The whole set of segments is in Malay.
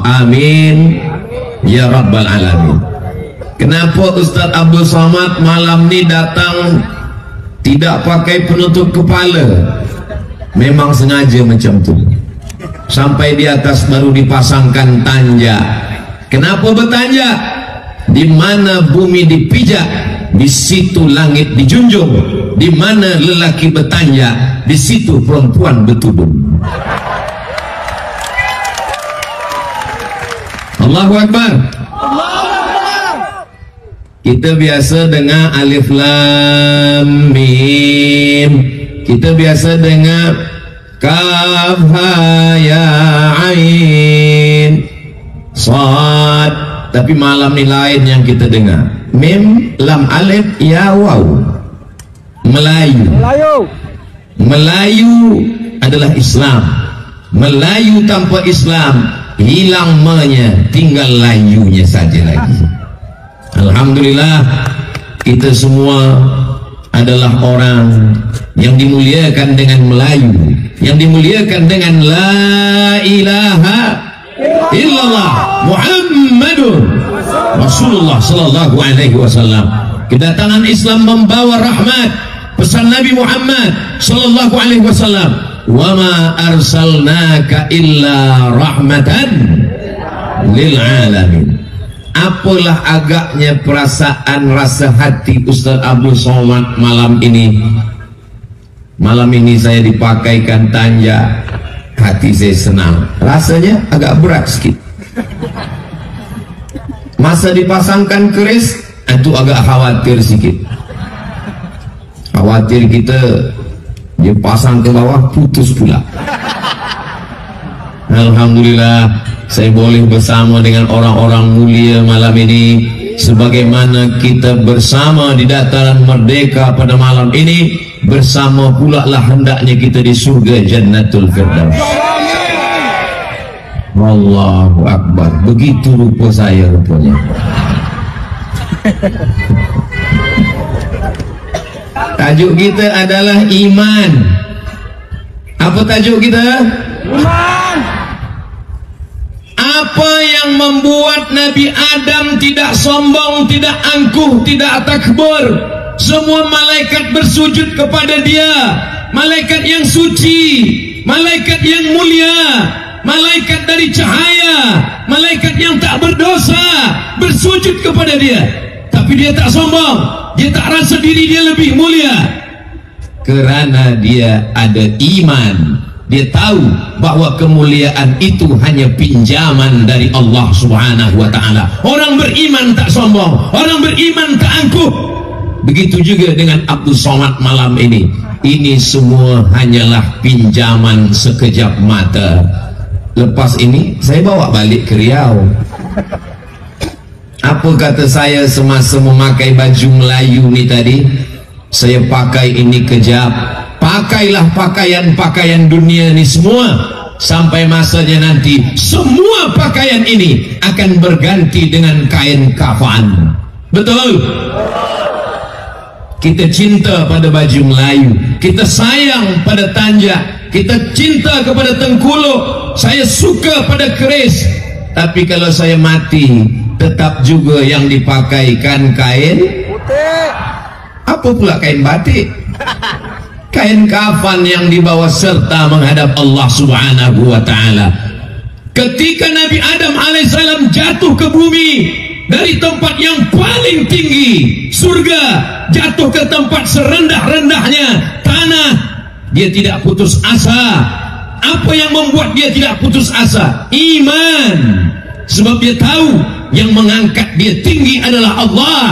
Amin ya rabbal alamin. Kenapa Ustaz Abdul Somad malam ni datang tidak pakai penutup kepala? Memang sengaja macam tu. Sampai di atas baru dipasangkan tanja. Kenapa bertanja? Di mana bumi dipijak, di situ langit dijunjung. Di mana lelaki bertanja, di situ perempuan bertudung. Allahu Akbar. Kita biasa dengar alif lam mim, kita biasa dengar kaf ha ya ain sad, tapi malam ni lain yang kita dengar. Mim lam alif ya waw. Melayu adalah Islam. Melayu tanpa Islam hilang menya, tinggal layunya saja lagi. Alhamdulillah, kita semua adalah orang yang dimuliakan dengan Melayu, yang dimuliakan dengan la ilaha illallah Muhammadun Rasulullah sallallahu alaihi wasallam. Kedatangan Islam membawa rahmat, pesan Nabi Muhammad sallallahu alaihi wasallam, wa ma arsalnaka illa rahmatan lil alamin. Apalah agaknya perasaan rasa hati Ustaz Abdul Somad malam ini. Malam ini saya dipakaikan tanja, hati saya senang. Rasanya agak berat sedikit. Masa dipasangkan keris, itu agak khawatir sedikit. Khawatir kita dipasang ke bawah putus pula. Alhamdulillah, saya boleh bersama dengan orang-orang mulia malam ini, sebagaimana kita bersama di dataran merdeka pada malam ini, bersama pula lah hendaknya kita di surga Jannatul Firdaus. Allahu Akbar. Begitu rupa saya rupanya. Tajuk kita adalah iman. Apa tajuk kita? Iman. Apa yang membuat Nabi Adam tidak sombong, tidak angkuh, tidak takbur? Semua malaikat bersujud kepada dia. Malaikat yang suci, malaikat yang mulia, malaikat dari cahaya, malaikat yang tak berdosa bersujud kepada dia. Tapi dia tak sombong, dia tak rasa diri dia lebih mulia, kerana dia ada iman. Dia tahu bahwa kemuliaan itu hanya pinjaman dari Allah Subhanahu wa ta'ala. Orang beriman tak sombong, orang beriman tak angkuh. Begitu juga dengan Abdul Somad malam ini. Ini semua hanyalah pinjaman sekejap mata. Lepas ini saya bawa balik ke Riau. Apa kata saya semasa memakai baju Melayu ni tadi? Saya pakai ini kejap. Pakailah pakaian-pakaian dunia ni semua, sampai masanya nanti semua pakaian ini akan berganti dengan kain kafan. Betul? Kita cinta pada baju Melayu, kita sayang pada tanja, kita cinta kepada tengkuluk, saya suka pada keris. Tapi kalau saya mati, tetap juga yang dipakaikan kain putih. Apa pula kain batik? Kain kafan yang dibawa serta menghadap Allah Subhanahu wa ta'ala. Ketika Nabi Adam alaihissalam jatuh ke bumi dari tempat yang paling tinggi, surga, jatuh ke tempat serendah-rendahnya tanah, dia tidak putus asa. Apa yang membuat dia tidak putus asa? Iman. Sebab dia tahu yang mengangkat dia tinggi adalah Allah,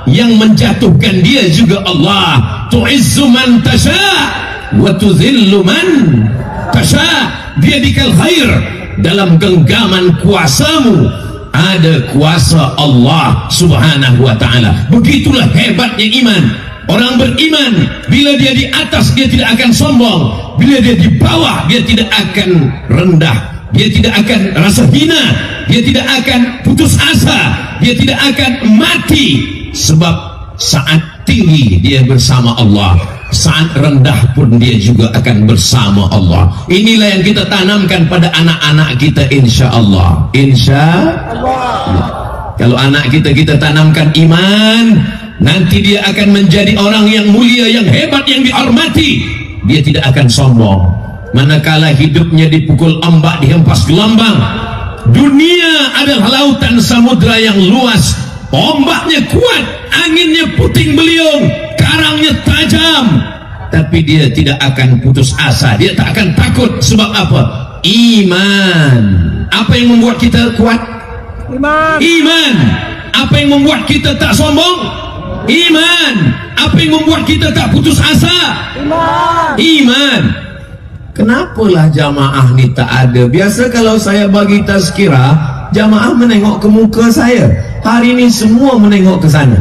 yang menjatuhkan dia juga Allah. Tu'izzu man tasha wa tudhillu man tasha biyadikal khair. Dalam genggaman kuasamu ada kuasa Allah Subhanahu wa ta'ala. Begitulah hebatnya iman. Orang beriman, bila dia di atas dia tidak akan sombong, bila dia di bawah dia tidak akan rendah, dia tidak akan rasa hina, dia tidak akan putus asa, dia tidak akan mati. Sebab saat tinggi dia bersama Allah, saat rendah pun dia juga akan bersama Allah. Inilah yang kita tanamkan pada anak-anak kita, insya Allah. Insya Allah. Kalau anak kita tanamkan iman, nanti dia akan menjadi orang yang mulia, yang hebat, yang dihormati. Dia tidak akan sombong. Manakala hidupnya dipukul ombak, dihempas gelombang. Dunia adalah lautan samudra yang luas, ombaknya kuat, anginnya puting beliung, karangnya tajam, tapi dia tidak akan putus asa, dia tak akan takut. Sebab apa? Iman. Apa yang membuat kita kuat? Iman. Apa yang membuat kita tak sombong? Iman. Apa yang membuat kita tak putus asa? Iman. Kenapalah jamaah ni tak ada? Biasa kalau saya bagi tazkirah, jamaah menengok ke muka saya. Hari ini semua menengok ke sana.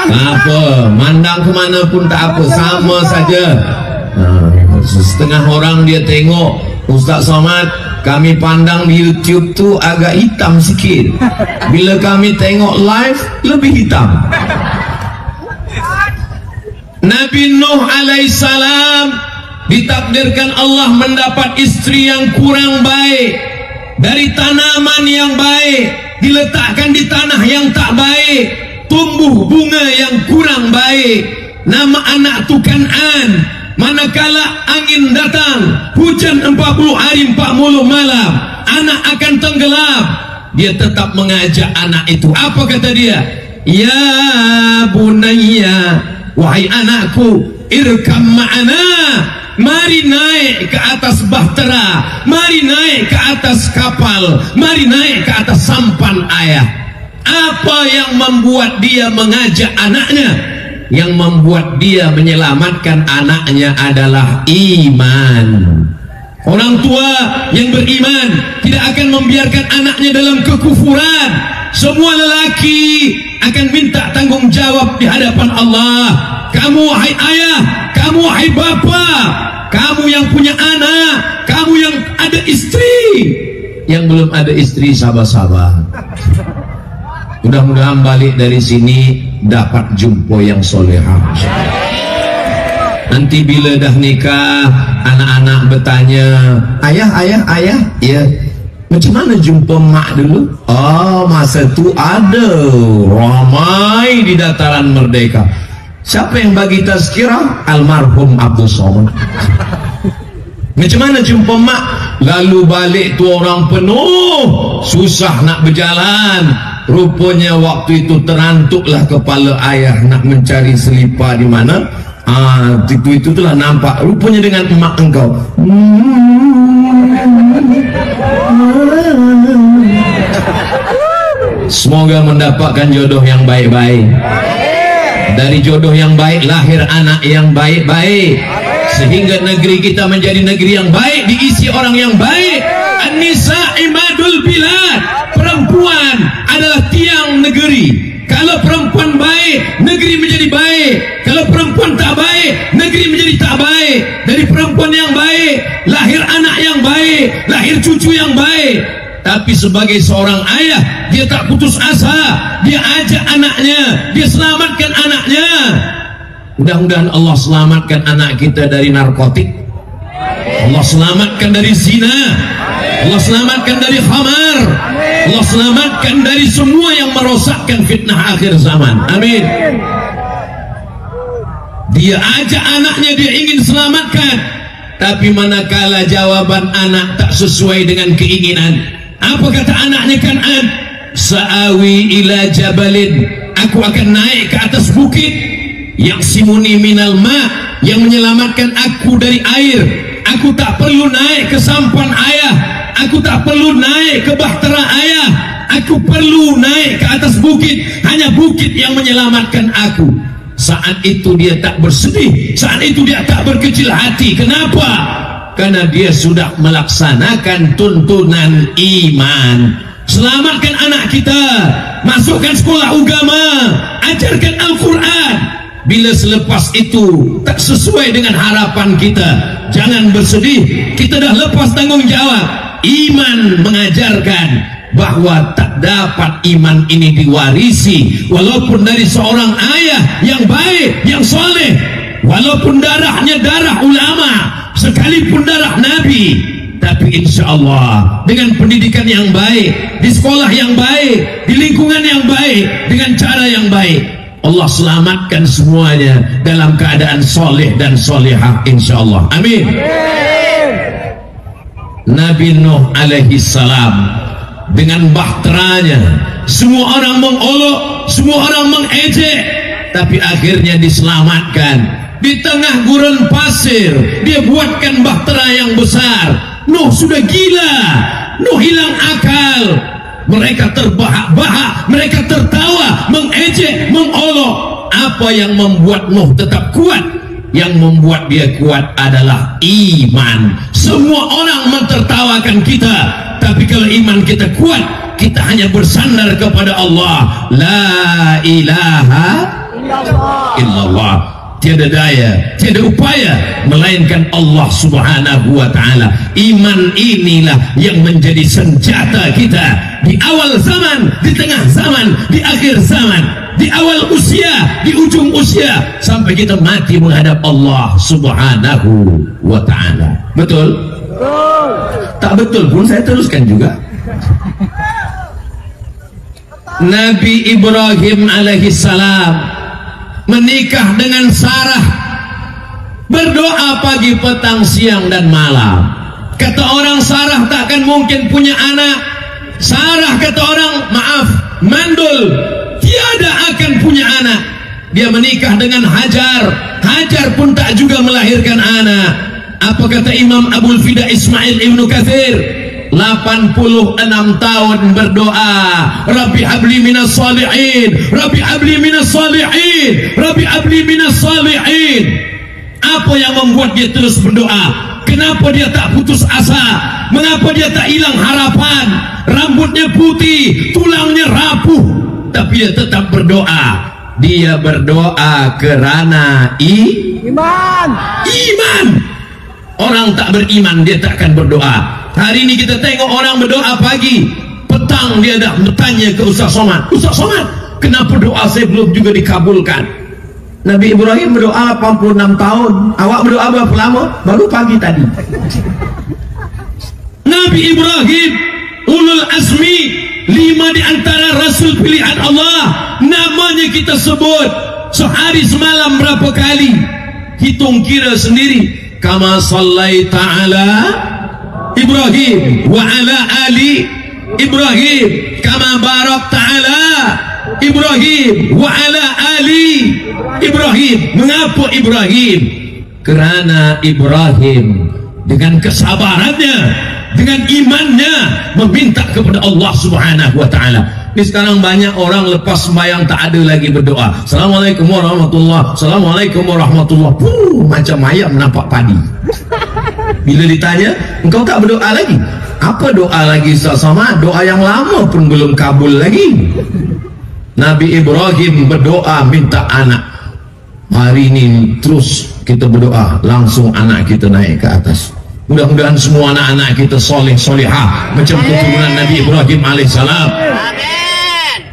Apa? Mandang kemana pun tak apa, sama saja. Setengah orang dia tengok Ustaz Somad, kami pandang di YouTube tu agak hitam sikit. Bila kami tengok live, lebih hitam. Nabi Nuh alaihissalam ditakdirkan Allah mendapat istri yang kurang baik. Dari tanaman yang baik diletakkan di tanah yang tak baik, tumbuh bunga yang kurang baik. Nama anak tu Kan'an. Manakala angin datang, hujan 40 hari 40 malam, anak akan tenggelam, dia tetap mengajak anak itu. Apa kata dia? Ya bunayya, wahai anakku, irkam ma'ana, mari naik ke atas bahtera, mari naik ke atas kapal, mari naik ke atas sampan ayah. Apa yang membuat dia mengajak anaknya? Yang membuat dia menyelamatkan anaknya adalah iman. Orang tua yang beriman tidak akan membiarkan anaknya dalam kekufuran. Semua lelaki akan minta tanggung jawab di hadapan Allah. Kamu wahai ayah, kamu wahai bapa, kamu yang punya anak, kamu yang ada istri. Yang belum ada istri, sabar-sabar. Mudah-mudahan balik dari sini dapat jumpa yang solehah. Nanti bila dah nikah, anak-anak bertanya, ayah, ya, macam mana jumpa mak dulu? Oh, masa tu ada ramai di dataran Merdeka. Siapa yang bagi tazkirah? Almarhum Abdul Somad. Macam mana jumpa mak? Lalu balik tu orang penuh, susah nak berjalan. Rupanya waktu itu terantuklah kepala ayah nak mencari selipar di mana. Itu telah nampak. Rupanya dengan emak engkau. Semoga mendapatkan jodoh yang baik-baik. Dari jodoh yang baik lahir anak yang baik-baik, sehingga negeri kita menjadi negeri yang baik, diisi orang yang baik. An-nisa imadul bilad. Perempuan adalah tiang negeri. Kalau perempuan baik, negeri menjadi baik. Kalau perempuan tak baik, negeri menjadi tak baik. Dari perempuan yang baik lahir anak yang baik, lahir cucu yang baik. Tapi sebagai seorang ayah, dia tak putus asa. Dia ajak anaknya, dia selamatkan anaknya. Mudah-mudahan Allah selamatkan anak kita dari narkotik, Allah selamatkan dari zina, Allah selamatkan dari khamar, Allah selamatkan dari semua yang merosakkan fitnah akhir zaman. Amin. Dia ajak anaknya, dia ingin selamatkan. Tapi manakala jawaban anak tak sesuai dengan keinginan, apa kata anaknya Kan'an? Sa'awi ila jabalin, aku akan naik ke atas bukit, yang simuni minal ma, yang menyelamatkan aku dari air. Aku tak perlu naik ke sampan ayah, aku tak perlu naik ke bahtera ayah, aku perlu naik ke atas bukit. Hanya bukit yang menyelamatkan aku. Saat itu dia tak bersedih, saat itu dia tak berkecil hati. Kenapa? Karena dia sudah melaksanakan tuntunan iman. Selamatkan anak kita, masukkan sekolah agama, ajarkan Al-Quran. Bila selepas itu tak sesuai dengan harapan kita, jangan bersedih. Kita dah lepas tanggung jawab. Iman mengajarkan bahwa tak dapat iman ini diwarisi walaupun dari seorang ayah yang baik, yang soleh, walaupun darahnya darah ulama, sekalipun darah nabi, tapi insya Allah dengan pendidikan yang baik, di sekolah yang baik, di lingkungan yang baik, dengan cara yang baik, Allah selamatkan semuanya dalam keadaan soleh dan solehah insya Allah. Amin. Nabi Nuh alaihi salam dengan bahteranya, semua orang mengolok, semua orang mengejek, tapi akhirnya diselamatkan. Di tengah gurun pasir dia buatkan bahtera yang besar. Nuh sudah gila, Nuh hilang akal. Mereka terbahak-bahak, mereka tertawa, mengejek, mengolok. Apa yang membuat Nuh tetap kuat? Yang membuat dia kuat adalah iman. Semua orang mentertawakan kita, tapi kalau iman kita kuat, kita hanya bersandar kepada Allah. La ilaha illallah. Tiada daya, tiada upaya melainkan Allah subhanahu wa ta'ala. Iman inilah yang menjadi senjata kita di awal zaman, di tengah zaman, di akhir zaman, di awal usia, di ujung usia, sampai kita mati menghadap Allah subhanahu wa ta'ala. Betul? Betul. Tak betul pun saya teruskan juga. Nabi Ibrahim alaihi salam menikah dengan Sarah, berdoa pagi, petang, siang dan malam. Kata orang Sarah takkan mungkin punya anak. Sarah kata orang, maaf, mandul, tiada akan punya anak. Dia menikah dengan Hajar, Hajar pun tak juga melahirkan anak. Apa kata Imam Abul Fida Ismail Ibnu Katsir? 86 tahun berdoa, Rabbi habli minas salihin, Rabbi habli minas salihin, Rabbi habli minas salihin. Apa yang membuat dia terus berdoa? Kenapa dia tak putus asa? Mengapa dia tak hilang harapan? Rambutnya putih, tulangnya rapuh, tapi dia tetap berdoa. Dia berdoa kerana iman. Iman. Orang tak beriman dia tak akan berdoa. Hari ini kita tengok orang berdoa pagi, petang dia dah bertanya ke Ustaz Somad, Ustaz Somad, kenapa doa saya belum juga dikabulkan? Nabi Ibrahim berdoa 86 tahun, awak berdoa berapa lama? Baru pagi tadi. Nabi Ibrahim ulul azmi, 5 di antara rasul pilihan Allah, namanya kita sebut sehari semalam berapa kali? Hitung kira sendiri. Kama sallaita ala Ibrahim wa ala ali Ibrahim kama barakta ala Ibrahim wa ala ali Ibrahim. Mengapa Ibrahim? Kerana Ibrahim dengan kesabarannya, dengan imannya meminta kepada Allah subhanahu wa ta'ala. Ini sekarang banyak orang lepas sembahyang tak ada lagi berdoa, Assalamualaikum warahmatullahi, Assalamualaikum warahmatullahi, macam ayam nampak padi. Bila ditanya, engkau tak berdoa lagi? Apa doa lagi sama? Doa yang lama pun belum kabul lagi. Nabi Ibrahim berdoa minta anak. Hari ini terus kita berdoa, langsung anak kita naik ke atas. Mudah-mudahan semua anak-anak kita soleh solehah macam keturunan Nabi Ibrahim alaihissalam.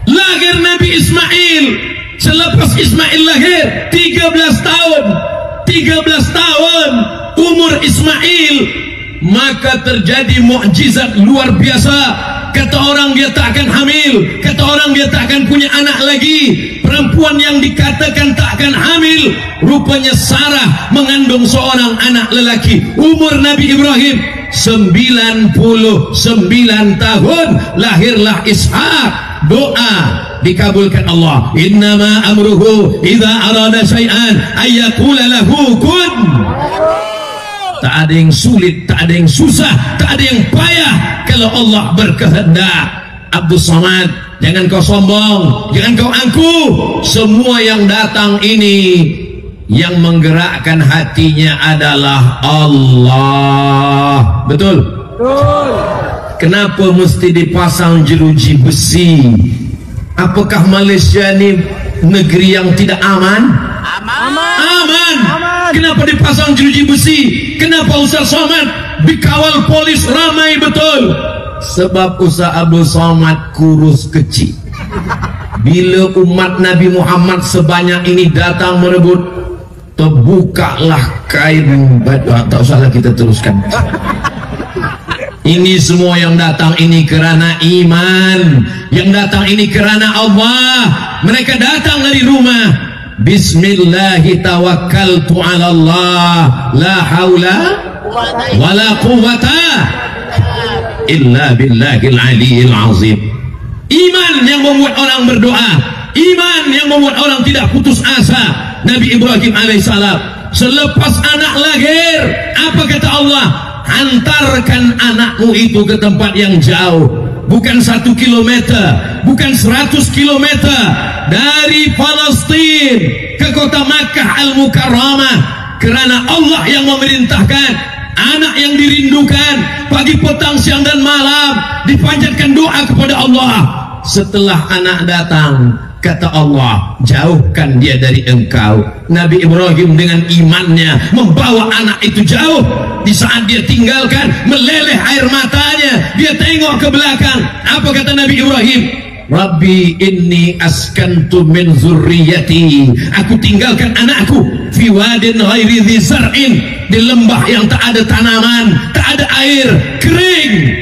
Lahir Nabi Ismail. Selepas Ismail lahir 13 tahun, 13 tahun umur Ismail, maka terjadi mukjizat luar biasa. Kata orang dia tak akan hamil, kata orang dia tak akan punya anak lagi. Perempuan yang dikatakan tak akan hamil, rupanya Sarah mengandung seorang anak lelaki. Umur Nabi Ibrahim 99 tahun, lahirlah Ishak. Doa dikabulkan Allah. Innama amruhu idza arada syai'an ayyaqula lahu kun. Tak ada yang sulit, tak ada yang susah, tak ada yang payah kalau Allah berkehendak. Abdul Somad, jangan kau sombong, jangan kau angkuh. Semua yang datang ini yang menggerakkan hatinya adalah Allah. Betul? Betul. Kenapa mesti dipasang jeruji besi? Apakah Malaysia ni negeri yang tidak aman? Aman. Kenapa dipasang jeruji besi? Kenapa Ustaz Somad dikawal polis ramai betul? Sebab Ustaz Abdul Somad kurus kecil. Bila umat Nabi Muhammad sebanyak ini datang merebut, terbukalah kain batu. Tak usahlah kita teruskan. Ini semua yang datang ini kerana iman, yang datang ini kerana Allah. Mereka datang dari rumah, Bismillahi tawakkaltu ala Allah, la haula wala quwwata illa billahil aliyil azim. Iman yang membuat orang berdoa, iman yang membuat orang tidak putus asa. Nabi Ibrahim alaihissalam selepas anak lahir, apa kata Allah? Hantarkan anakmu itu ke tempat yang jauh, bukan 1 kilometer, bukan 100 kilometer, dari Palestin ke kota Makkah Al-Mukarramah, kerana Allah yang memerintahkan. Anak yang dirindukan pagi, petang, siang dan malam, dipanjatkan doa kepada Allah. Setelah anak datang, kata Allah, jauhkan dia dari engkau. Nabi Ibrahim dengan imannya membawa anak itu jauh. Di saat dia tinggalkan, meleleh air matanya, dia tengok ke belakang. Apa kata Nabi Ibrahim? Rabbi inni askantu min zurriyati, aku tinggalkan anakku fi wadin ghairi dhi zar'in, di lembah yang tak ada tanaman, tak ada air, kering,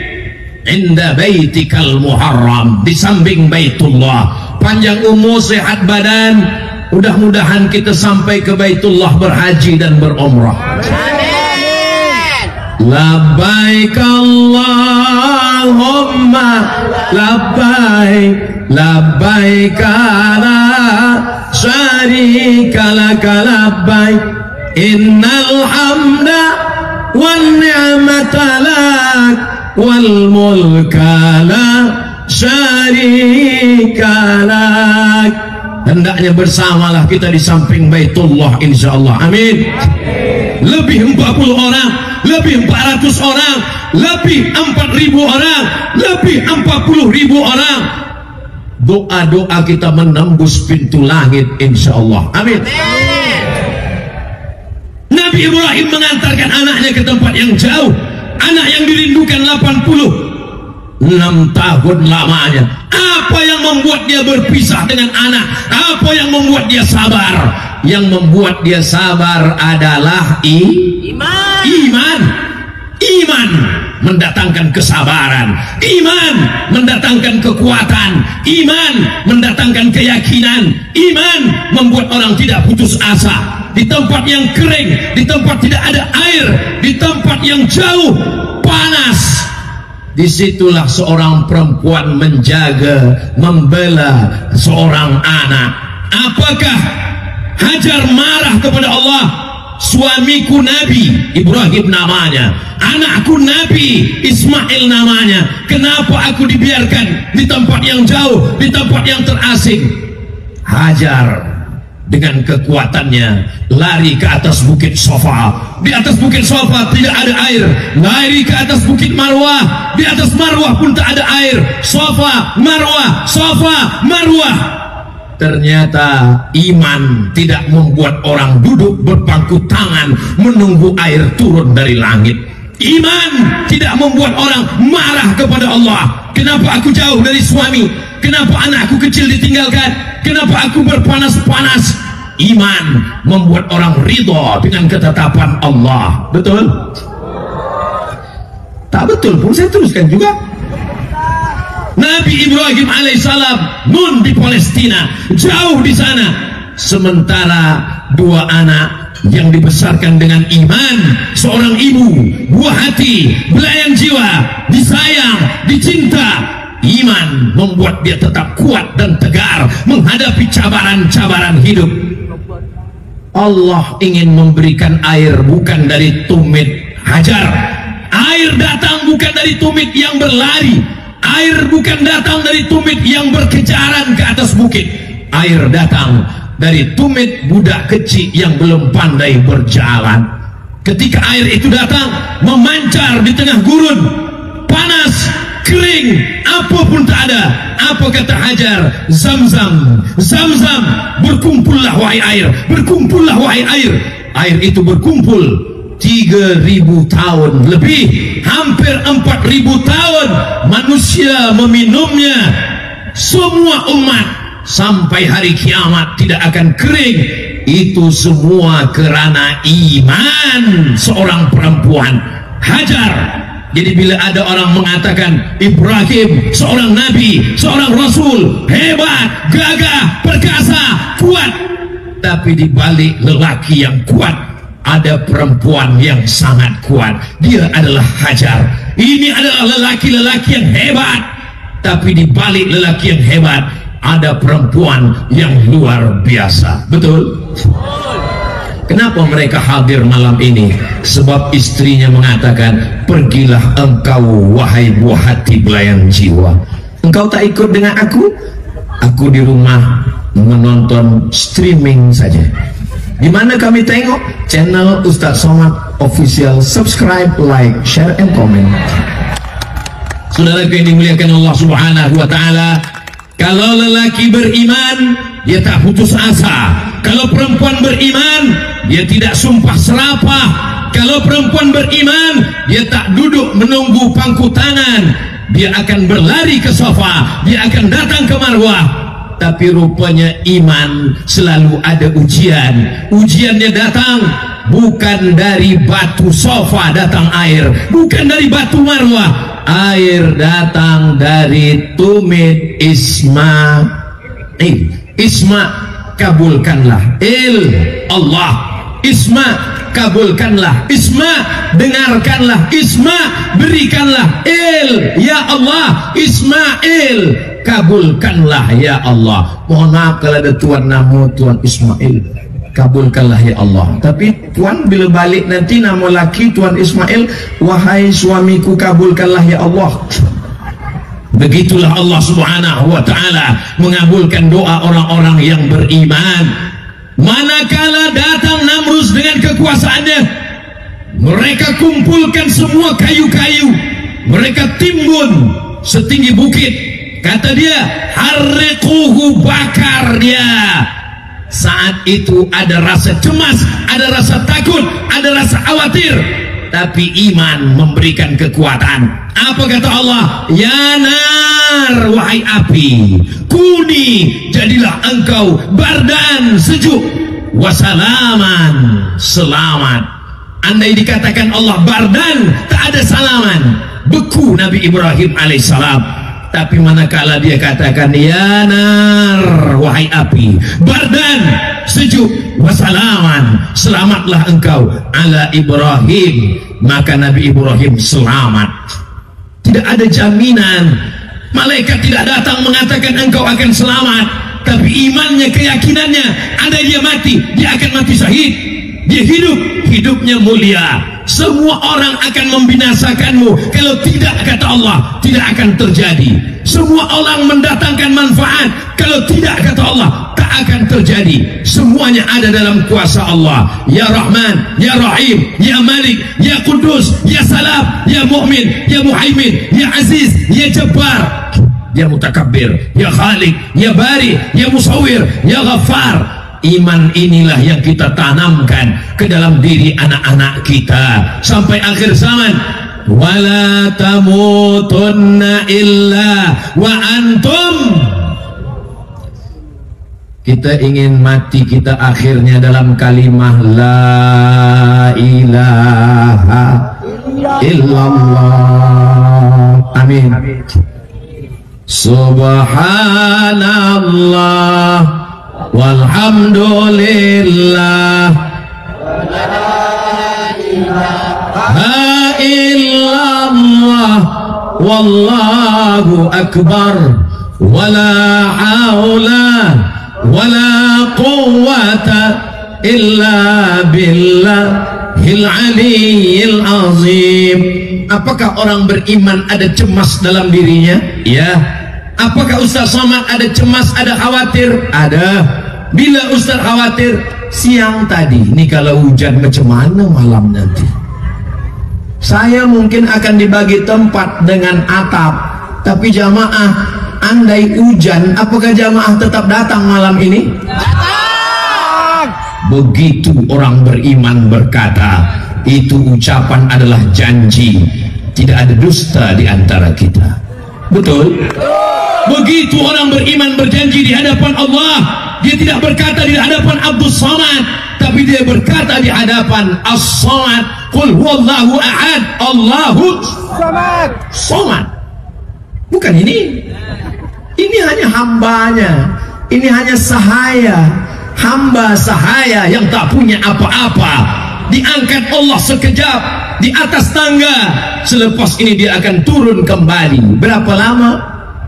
inda baitikal muharram, di samping Baitullah. Panjang umur, sehat badan, mudah-mudahan kita sampai ke Baitullah berhaji dan berumrah. Labbaik Allahumma labbaik, labbaik la syarika laka labbaik, innal hamda wan ni'mata lak wal mulka la syarika lak. Hendaknya bersamalah kita di samping Baitullah insyaallah. Amin. Lebih 40 orang, lebih 400 orang, lebih 4.000 orang, lebih 40.000 orang. Doa-doa kita menembus pintu langit insyaallah. Amin. Nabi Ibrahim mengantarkan anaknya ke tempat yang jauh. Anak yang dirindukan 86 tahun lamanya. Apa yang membuat dia berpisah dengan anak? Apa yang membuat dia sabar? Yang membuat dia sabar adalah iman. Iman mendatangkan kesabaran, iman mendatangkan kekuatan, iman mendatangkan keyakinan, iman membuat orang tidak putus asa. Di tempat yang kering, di tempat tidak ada air, di tempat yang jauh, panas, disitulah seorang perempuan menjaga, membela seorang anak. Apakah Hajar marah kepada Allah? Suamiku Nabi Ibrahim namanya, anakku Nabi Ismail namanya, kenapa aku dibiarkan di tempat yang jauh, di tempat yang terasing? Hajar dengan kekuatannya lari ke atas bukit Safa. Di atas bukit Safa tidak ada air, lari ke atas bukit Marwah. Di atas Marwah pun tak ada air. Safa, Marwah, Safa, Marwah. Ternyata iman tidak membuat orang duduk berpangku tangan menunggu air turun dari langit. Iman tidak membuat orang marah kepada Allah. Kenapa aku jauh dari suami? Kenapa anakku kecil ditinggalkan? Kenapa aku berpanas-panas? Iman membuat orang ridha dengan ketetapan Allah. Betul? Tak betul pun saya teruskan juga. Nabi Ibrahim alaihissalam nun di Palestina, jauh di sana. Sementara dua anak yang dibesarkan dengan iman, seorang ibu, buah hati, belayan jiwa, disayang, dicinta. Iman membuat dia tetap kuat dan tegar menghadapi cabaran-cabaran hidup. Allah ingin memberikan air bukan dari tumit Hajar. Air datang bukan dari tumit yang berlari. Air bukan datang dari tumit yang berkejaran ke atas bukit. Air datang dari tumit budak kecil yang belum pandai berjalan. Ketika air itu datang, memancar di tengah gurun, panas, kering, apapun tak ada. Apa kata Hajar? Zam-zam, zam-zam, berkumpullah wahai air, berkumpullah wahai air. Air itu berkumpul, 3.000 tahun lebih, hampir 4.000 tahun manusia meminumnya. Semua umat sampai hari kiamat tidak akan kering. Itu semua kerana iman seorang perempuan. Hajar. Jadi bila ada orang mengatakan Ibrahim seorang nabi, seorang rasul, hebat, gagah, perkasa, kuat, tapi di balik lelaki yang kuat ada perempuan yang sangat kuat. Dia adalah Hajar. Ini adalah lelaki-lelaki yang hebat, tapi di balik lelaki yang hebat ada perempuan yang luar biasa. Betul? Kenapa mereka hadir malam ini? Sebab istrinya mengatakan, pergilah engkau wahai buah hati belayan jiwa. Engkau tak ikut dengan aku? Aku di rumah menonton streaming saja. Di mana kami tengok? Channel Ustaz Somad Official. Subscribe, like, share, and comment. Saudara yang dimuliakan Allah Subhanahu wa Ta'ala, kalau lelaki beriman, dia tak putus asa. Kalau perempuan beriman, dia tidak sumpah serapah. Kalau perempuan beriman, dia tak duduk menunggu pangku tangan. Dia akan berlari ke sofa, dia akan datang ke marwah. Tapi rupanya iman selalu ada ujian. Ujiannya datang bukan dari batu sofa datang air, bukan dari batu marwah. Air datang dari tumit Ismail. Isma, kabulkanlah Allah. Isma, kabulkanlah. Isma, dengarkanlah. Isma, berikanlah ya Allah. Ismail, kabulkanlah ya Allah. Mohon maaf kalau ada tuan nama Tuan Ismail, kabulkanlah ya Allah. Tapi tuan bila balik nanti nama laki Tuan Ismail, wahai suamiku kabulkanlah ya Allah. Begitulah Allah Subhanahu wa Ta'ala mengabulkan doa orang-orang yang beriman. Manakala datang Namrus dengan kekuasaannya, mereka kumpulkan semua kayu-kayu, mereka timbun setinggi bukit. Kata dia, harriquhu, bakar dia. Saat itu ada rasa cemas, ada rasa takut, ada rasa khawatir, tapi iman memberikan kekuatan. Apa kata Allah? Ya nar, wahai api, kuni, jadilah engkau bardan, sejuk, wasalaman, selamat. Andai dikatakan Allah bardan, tak ada salaman, beku Nabi Ibrahim alaihissalam. Tapi manakala dia katakan ya nar, wahai api, bardan, sejuk, wasalaman, selamatlah engkau ala Ibrahim, maka Nabi Ibrahim selamat. Tidak ada jaminan, malaikat tidak datang mengatakan engkau akan selamat, tapi imannya, keyakinannya, ada dia mati, dia akan mati syahid. Dia hidup, hidupnya mulia. Semua orang akan membinasakanmu, kalau tidak, kata Allah, tidak akan terjadi. Semua orang mendatangkan manfaat, kalau tidak, kata Allah, tak akan terjadi. Semuanya ada dalam kuasa Allah. Ya Rahman, Ya Rahim, Ya Malik, Ya Kudus, Ya Salam, Ya Mu'min, Ya Muhaimin, Ya Aziz, Ya Jabbar, Ya Mutakabbir, Ya Khalik, Ya Bari, Ya Musawir, Ya Ghaffar. Iman inilah yang kita tanamkan ke dalam diri anak-anak kita sampai akhir zaman. Wala tamutunna illa wa antum. Kita ingin mati kita akhirnya dalam kalimah la ilaha illallah. Amin. Subhanallah walhamdulillah la ilaha illallah wallahu akbar wala haula wala quwwata illa billahil aliyyil azim. Apakah orang beriman ada cemas dalam dirinya? Ya. Apakah Ustaz Somad ada cemas, ada khawatir? Ada. Bila Ustaz khawatir? Siang tadi. Ini kalau hujan macam mana malam nanti? Saya mungkin akan dibagi tempat dengan atap. Tapi jamaah, andai hujan, apakah jamaah tetap datang malam ini? Datang! Begitu orang beriman berkata, itu ucapan adalah janji, tidak ada dusta di antara kita. Betul? Begitu orang beriman berjanji di hadapan Allah, dia tidak berkata di hadapan Abdus Samad, tapi dia berkata di hadapan As-Samad. Qul huwallahu ahad, Allahu Samad. Bukan ini. Ini hanya hambanya, ini hanya sahaya, hamba sahaya yang tak punya apa-apa. Diangkat Allah sekejap di atas tangga, selepas ini dia akan turun kembali. Berapa lama?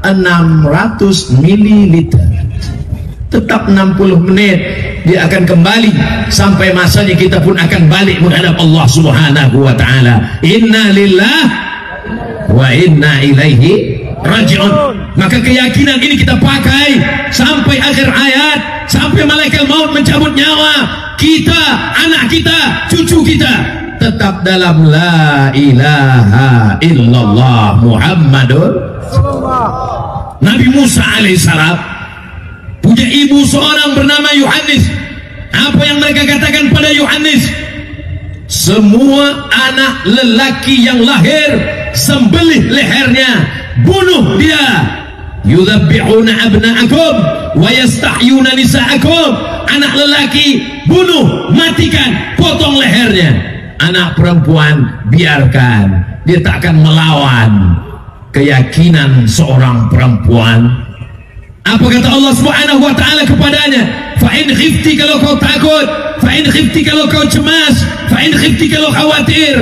600 mililiter. Tetap 60 menit dia akan kembali, sampai masanya kita pun akan balik menghadap Allah Subhanahu wa taala. Inna lillahi wa inna ilaihi raji'un. Maka keyakinan ini kita pakai sampai akhir hayat, sampai malaikat maut mencabut nyawa kita, anak kita, cucu kita tetap dalam la ilaha illallah Muhammadur Rasulullah. Nabi Musa alaihissalam punya ibu seorang bernama Yohanes. Apa yang mereka katakan pada Yohanes? Semua anak lelaki yang lahir sembelih lehernya, bunuh dia. Yudzabbihuna abna'akum wa yastahyuna nisa'akum. Anak lelaki bunuh, matikan, potong lehernya. Anak perempuan biarkan, dia tak akan melawan. Keyakinan seorang perempuan. Apa kata Allah Subhanahu wa taala kepadanya? Fa in khifti, kalau kau takut, fa in khifti kalau kau cemas, fa in khifti kalau khawatir,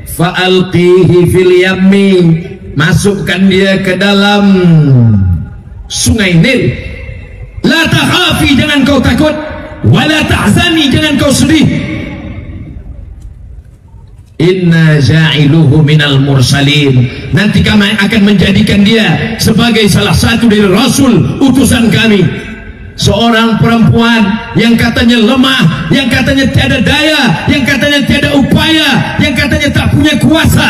fa alqihi fil yammi, masukkan dia ke dalam sungai Nil. La takhafi, jangan kau takut, wala tahzani, jangan kau sedih. Inna ja'iluhu minal mursalin, nanti kami akan menjadikan dia sebagai salah satu dari rasul utusan kami. Seorang perempuan yang katanya lemah, yang katanya tiada daya, yang katanya tiada upaya, yang katanya tak punya kuasa,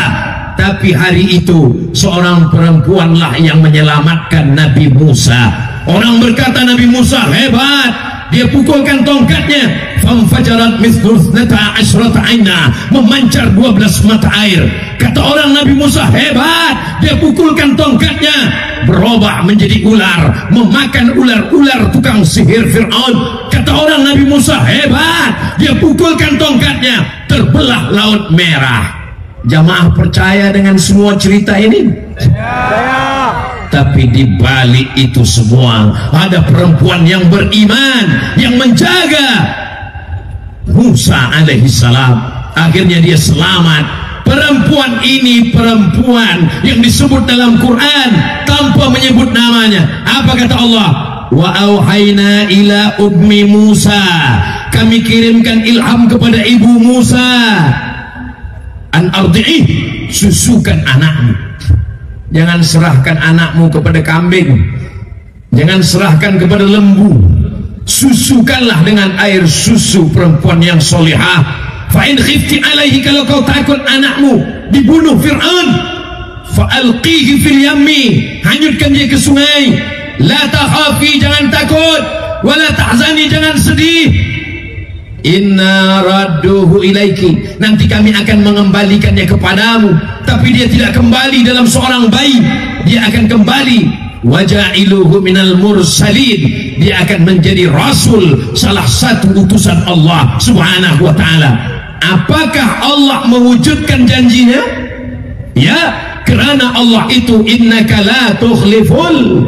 tapi hari itu seorang perempuanlah yang menyelamatkan Nabi Musa. Orang berkata Nabi Musa hebat, dia pukulkan tongkatnya, famfajarat mithlus nata asyrata aina, memancar 12 mata air. Kata orang Nabi Musa hebat, dia pukulkan tongkatnya, berubah menjadi ular, memakan ular-ular tukang sihir Fir'aun. Kata orang Nabi Musa hebat, dia pukulkan tongkatnya, terbelah Laut Merah. Jamaah percaya dengan semua cerita ini? Saya. Tapi di balik itu semua ada perempuan yang beriman, yang menjaga Musa alaihissalam. Akhirnya dia selamat. Perempuan ini perempuan yang disebut dalam Quran tanpa menyebut namanya. Apa kata Allah? Wa auhayna ila ummi Musa, kami kirimkan ilham kepada ibu Musa, an ardi'ih, susukan anakmu. Jangan serahkan anakmu kepada kambing, jangan serahkan kepada lembu. Susukanlah dengan air susu perempuan yang solihah. Fa in khifti alaihi, kalau kau takut anakmu dibunuh Fir'aun, fa alqihi fil yammi, hanyutkan dia ke sungai. La takhafi, jangan takut, wala tahzani, jangan sedih. Inna radduhu ilaiki, nanti kami akan mengembalikannya kepadamu. Tapi dia tidak kembali dalam seorang bayi, dia akan kembali waja'iluhu minal mursalin, dia akan menjadi rasul, salah satu utusan Allah Subhanahu wa ta'ala. Apakah Allah mewujudkan janjinya? Ya, kerana Allah itu innaka la tukhliful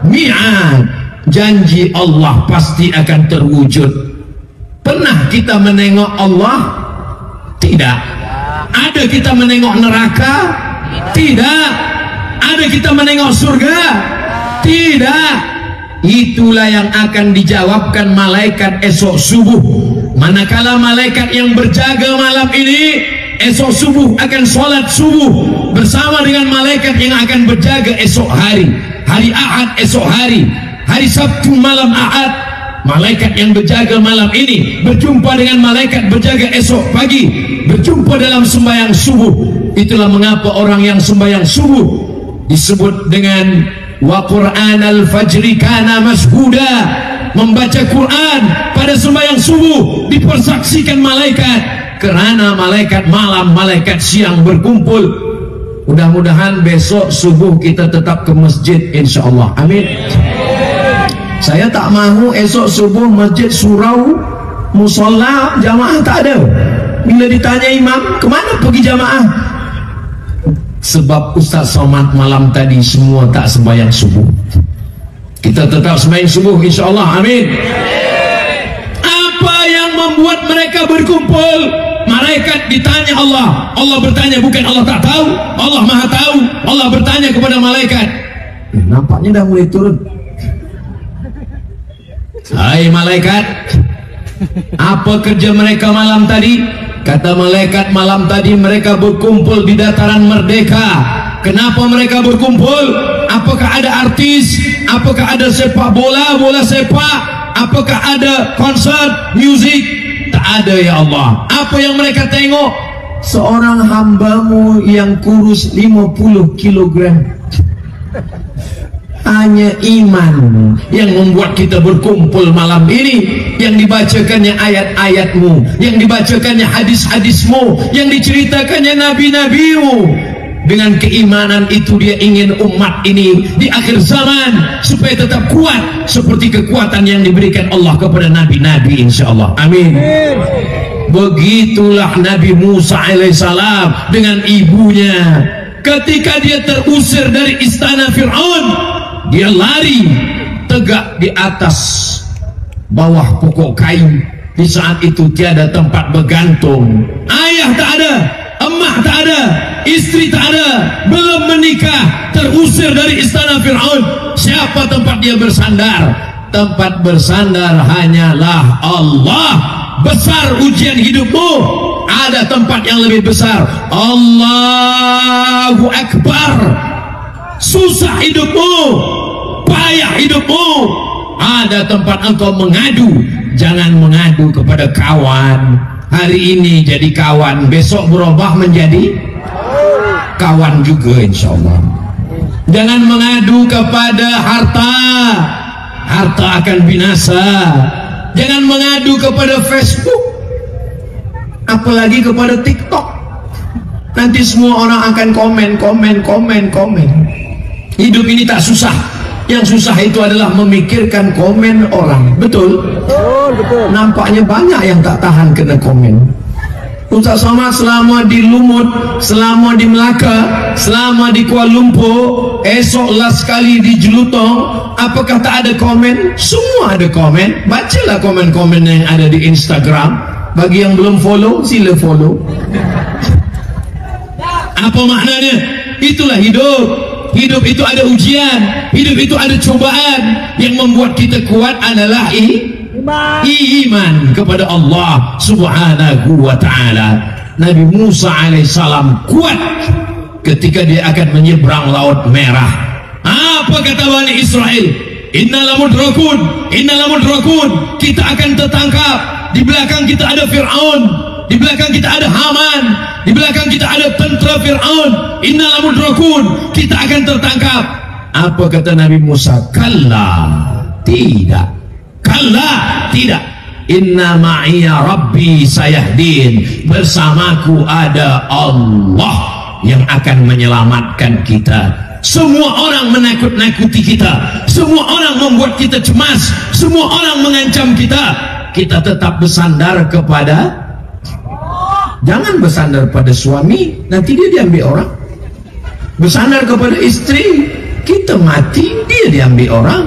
mi'ad, janji Allah pasti akan terwujud. Pernah kita menengok Allah? Tidak. Ada kita menengok neraka? Tidak. Ada kita menengok surga? Tidak. Itulah yang akan dijawabkan malaikat esok subuh. Manakala malaikat yang berjaga malam ini esok subuh akan sholat subuh bersama dengan malaikat yang akan berjaga esok hari, hari Ahad esok hari, hari Sabtu malam Ahad. Malaikat yang berjaga malam ini berjumpa dengan malaikat berjaga esok pagi, berjumpa dalam sembahyang subuh. Itulah mengapa orang yang sembahyang subuh disebut dengan wa Qur'anal fajri kana mashhuda, membaca Quran pada sembahyang subuh dipersaksikan malaikat. kerana malaikat malam, malaikat siang berkumpul. Mudah-mudahan besok subuh kita tetap ke masjid, insyaAllah. Amin. Saya tak mahu esok subuh masjid surau, musola, jamaah tak ada. Bila ditanya imam, kemana pergi jamaah? Sebab Ustaz Somad malam tadi semua tak sembahyang subuh. Kita tetap sembahyang subuh, insyaAllah. Amin. Apa yang membuat mereka berkumpul? Malaikat ditanya Allah, Allah bertanya, bukan Allah tak tahu, Allah maha tahu. Allah bertanya kepada malaikat. Nampaknya dah mulai turun. Hai malaikat, apa kerja mereka malam tadi? Kata malaikat, malam tadi mereka berkumpul di dataran Merdeka. Kenapa mereka berkumpul? Apakah ada artis? Apakah ada sepak bola, bola sepak? Apakah ada konser, musik? Tak ada ya Allah. Apa yang mereka tengok? Seorang hambamu yang kurus 50 kilogram. Hanya iman yang membuat kita berkumpul malam ini. Yang dibacakannya ayat-ayatmu, yang dibacakannya hadis-hadismu, yang diceritakannya nabi-nabimu. Dengan keimanan itu dia ingin umat ini di akhir zaman supaya tetap kuat seperti kekuatan yang diberikan Allah kepada nabi-nabi, insyaAllah. Amin. Begitulah Nabi Musa alaihissalam dengan ibunya. Ketika dia terusir dari istana Fir'aun, dia lari tegak di atas bawah pokok kayu. Di saat itu tiada tempat bergantung. Ayah tak ada, emak tak ada, istri tak ada, belum menikah, terusir dari istana Fir'aun. Siapa tempat dia bersandar? Tempat bersandar hanyalah Allah. Besar ujian hidupmu, ada tempat yang lebih besar. Allahu Akbar. Susah hidupmu, payah hidupmu, ada tempat engkau mengadu. Jangan mengadu kepada kawan. Hari ini jadi kawan, besok berubah menjadi kawan juga, insyaAllah. Jangan mengadu kepada harta, harta akan binasa. Jangan mengadu kepada Facebook, apalagi kepada TikTok. Nanti semua orang akan komen. Hidup ini tak susah. Yang susah itu adalah memikirkan komen orang. Betul? Betul. Nampaknya banyak yang tak tahan kena komen. Ustaz Somad selama di Lumut, selama di Melaka, selama di Kuala Lumpur, esok last kali di Jelutong, apakah tak ada komen? Semua ada komen. Bacalah komen-komen yang ada di Instagram. Bagi yang belum follow, sila follow. Apa maknanya? Itulah hidup. Hidup itu ada ujian, hidup itu ada cobaan. Yang membuat kita kuat adalah iman kepada Allah subhanahu wa ta'ala. Nabi Musa alaihissalam kuat ketika dia akan menyeberang Laut Merah. Apa kata Bani Israel? Inna lamudrakun, kita akan tertangkap. Di belakang kita ada Fir'aun, di belakang kita ada Haman, di belakang kita ada tentera Fir'aun. Inna lamudrakun, kita akan tertangkap. Apa kata Nabi Musa? Kalla, tidak. Kalla, tidak. Inna ma'iya rabbi sayahdin, bersamaku ada Allah yang akan menyelamatkan kita. Semua orang menakut-nakuti kita, semua orang membuat kita cemas, semua orang mengancam kita. Kita tetap bersandar kepada, jangan bersandar pada suami, nanti dia diambil orang. Bersandar kepada istri, kita mati, dia diambil orang.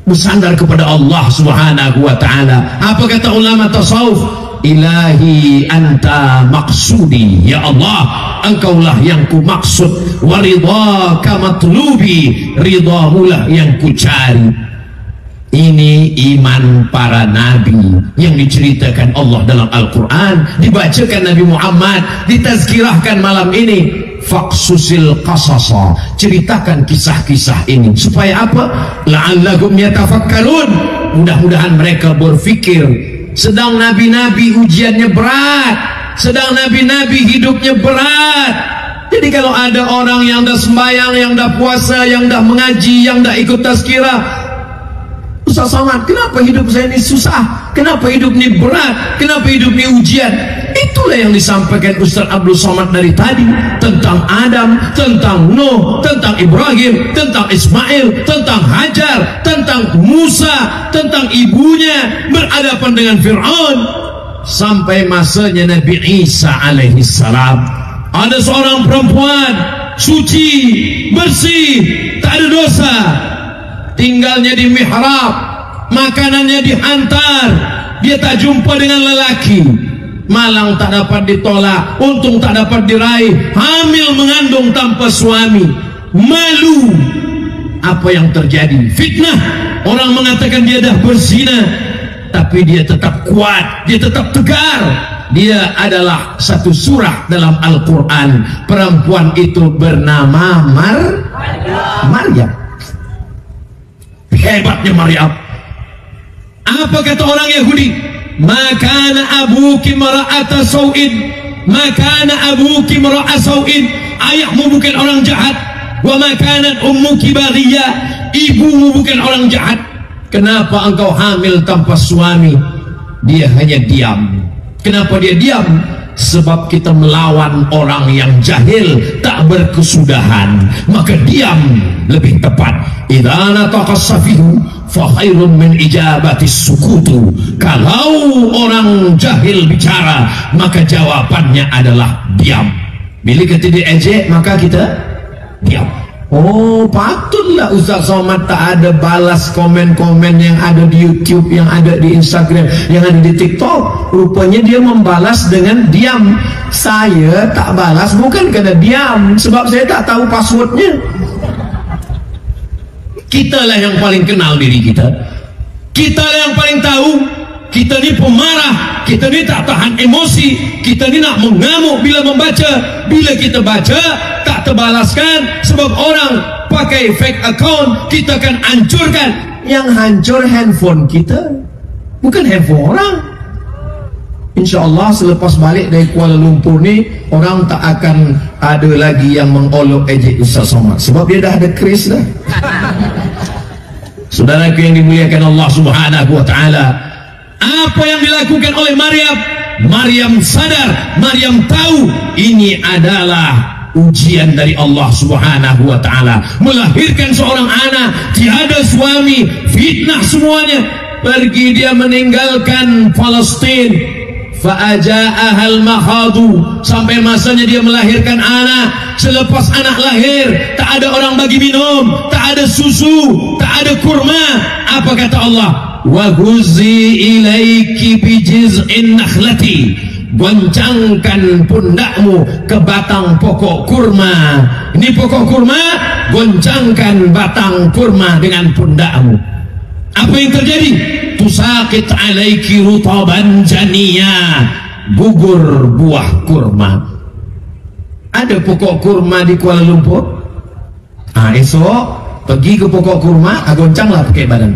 Bersandar kepada Allah subhanahu wa ta'ala. Apa kata ulama tasawuf? Ilahi anta maksudi, ya Allah, engkaulah yang ku maksud. Wa ridhaka matlubi, ridhamulah yang ku cari. Ini iman para nabi yang diceritakan Allah dalam Al-Quran, dibacakan Nabi Muhammad, ditazkirahkan malam ini. Faqsusil qasasa, ceritakan kisah-kisah ini supaya apa? La'allahum yatafakkarun, mudah-mudahan mereka berfikir. Sedang nabi-nabi ujiannya berat, sedang nabi-nabi hidupnya berat. Jadi kalau ada orang yang dah sembahyang, yang dah puasa, yang dah mengaji, yang dah ikut tazkirah, Ustaz Somad, kenapa hidup saya ini susah? Kenapa hidup ini berat? Kenapa hidup ini ujian? Itulah yang disampaikan Ustaz Abdul Somad dari tadi, tentang Adam, tentang Nuh, tentang Ibrahim, tentang Ismail, tentang Hajar, tentang Musa, tentang ibunya berhadapan dengan Fir'aun, sampai masanya Nabi Isa alaihi salam. Ada seorang perempuan suci, bersih, tak ada dosa, tinggalnya di mihrab, makanannya dihantar, dia tak jumpa dengan lelaki, malang tak dapat ditolak, untung tak dapat diraih, hamil mengandung tanpa suami, malu. Apa yang terjadi? Fitnah. Orang mengatakan dia dah berzina, tapi dia tetap kuat, dia tetap tegar. Dia adalah satu surah dalam Al-Quran. Perempuan itu bernama Maryam. Hebatnya Maryam. Apa kata orang Yahudi? Makana abuki mara'ata sau'in, makana abuki mara'a sau'in, ayahmu bukan orang jahat. Wa makanan ummuki baghiyah, ibumu bukan orang jahat. Kenapa engkau hamil tanpa suami? Dia hanya diam. Kenapa dia diam? Sebab kita melawan orang yang jahil, tak berkesudahan, maka diam lebih tepat. Idza nataqas safihu fa khairun min ijabatis sukutu. Kalau orang jahil bicara, maka jawabannya adalah diam. Bila kita diejek, maka kita diam. Oh, patutlah Ustaz Somad tak ada balas komen-komen yang ada di YouTube, yang ada di Instagram, yang ada di TikTok. Rupanya dia membalas dengan diam. Saya tak balas bukan karena diam, sebab saya tak tahu passwordnya. Kitalah yang paling kenal diri kita. Kitalah yang paling tahu. Kita ni pemarah, kita ni tak tahan emosi, kita ni nak mengamuk bila membaca. Bila kita baca tak terbalaskan sebab orang pakai fake account, kita akan hancurkan. Yang hancur handphone kita, bukan handphone orang. InsyaAllah selepas balik dari Kuala Lumpur ni, orang tak akan ada lagi yang mengolok ejek Ustaz Somad, sebab dia dah ada kris dah. Saudaraku yang dimuliakan Allah Subhanahu wa ta'ala, apa yang dilakukan oleh Maryam? Maryam sadar, Maryam tahu ini adalah ujian dari Allah Subhanahu wa ta'ala. Melahirkan seorang anak, tiada suami, fitnah semuanya. Pergi dia meninggalkan Palestin. Fa'aja'ahal makhadu, sampai masanya dia melahirkan anak. Selepas anak lahir, tak ada orang bagi minum, tak ada susu, tak ada kurma. Apa kata Allah? Wa huzi ilaiki bijiz'in nakhlati, goncangkan pundakmu ke batang pokok kurma. Ini pokok kurma, goncangkan batang kurma dengan pundakmu. Apa yang terjadi? Tusaqit alaiki rutaban janiyah, gugur buah kurma. Ada pokok kurma di Kuala Lumpur. Esok pergi ke pokok kurma, goncanglah pakai badan.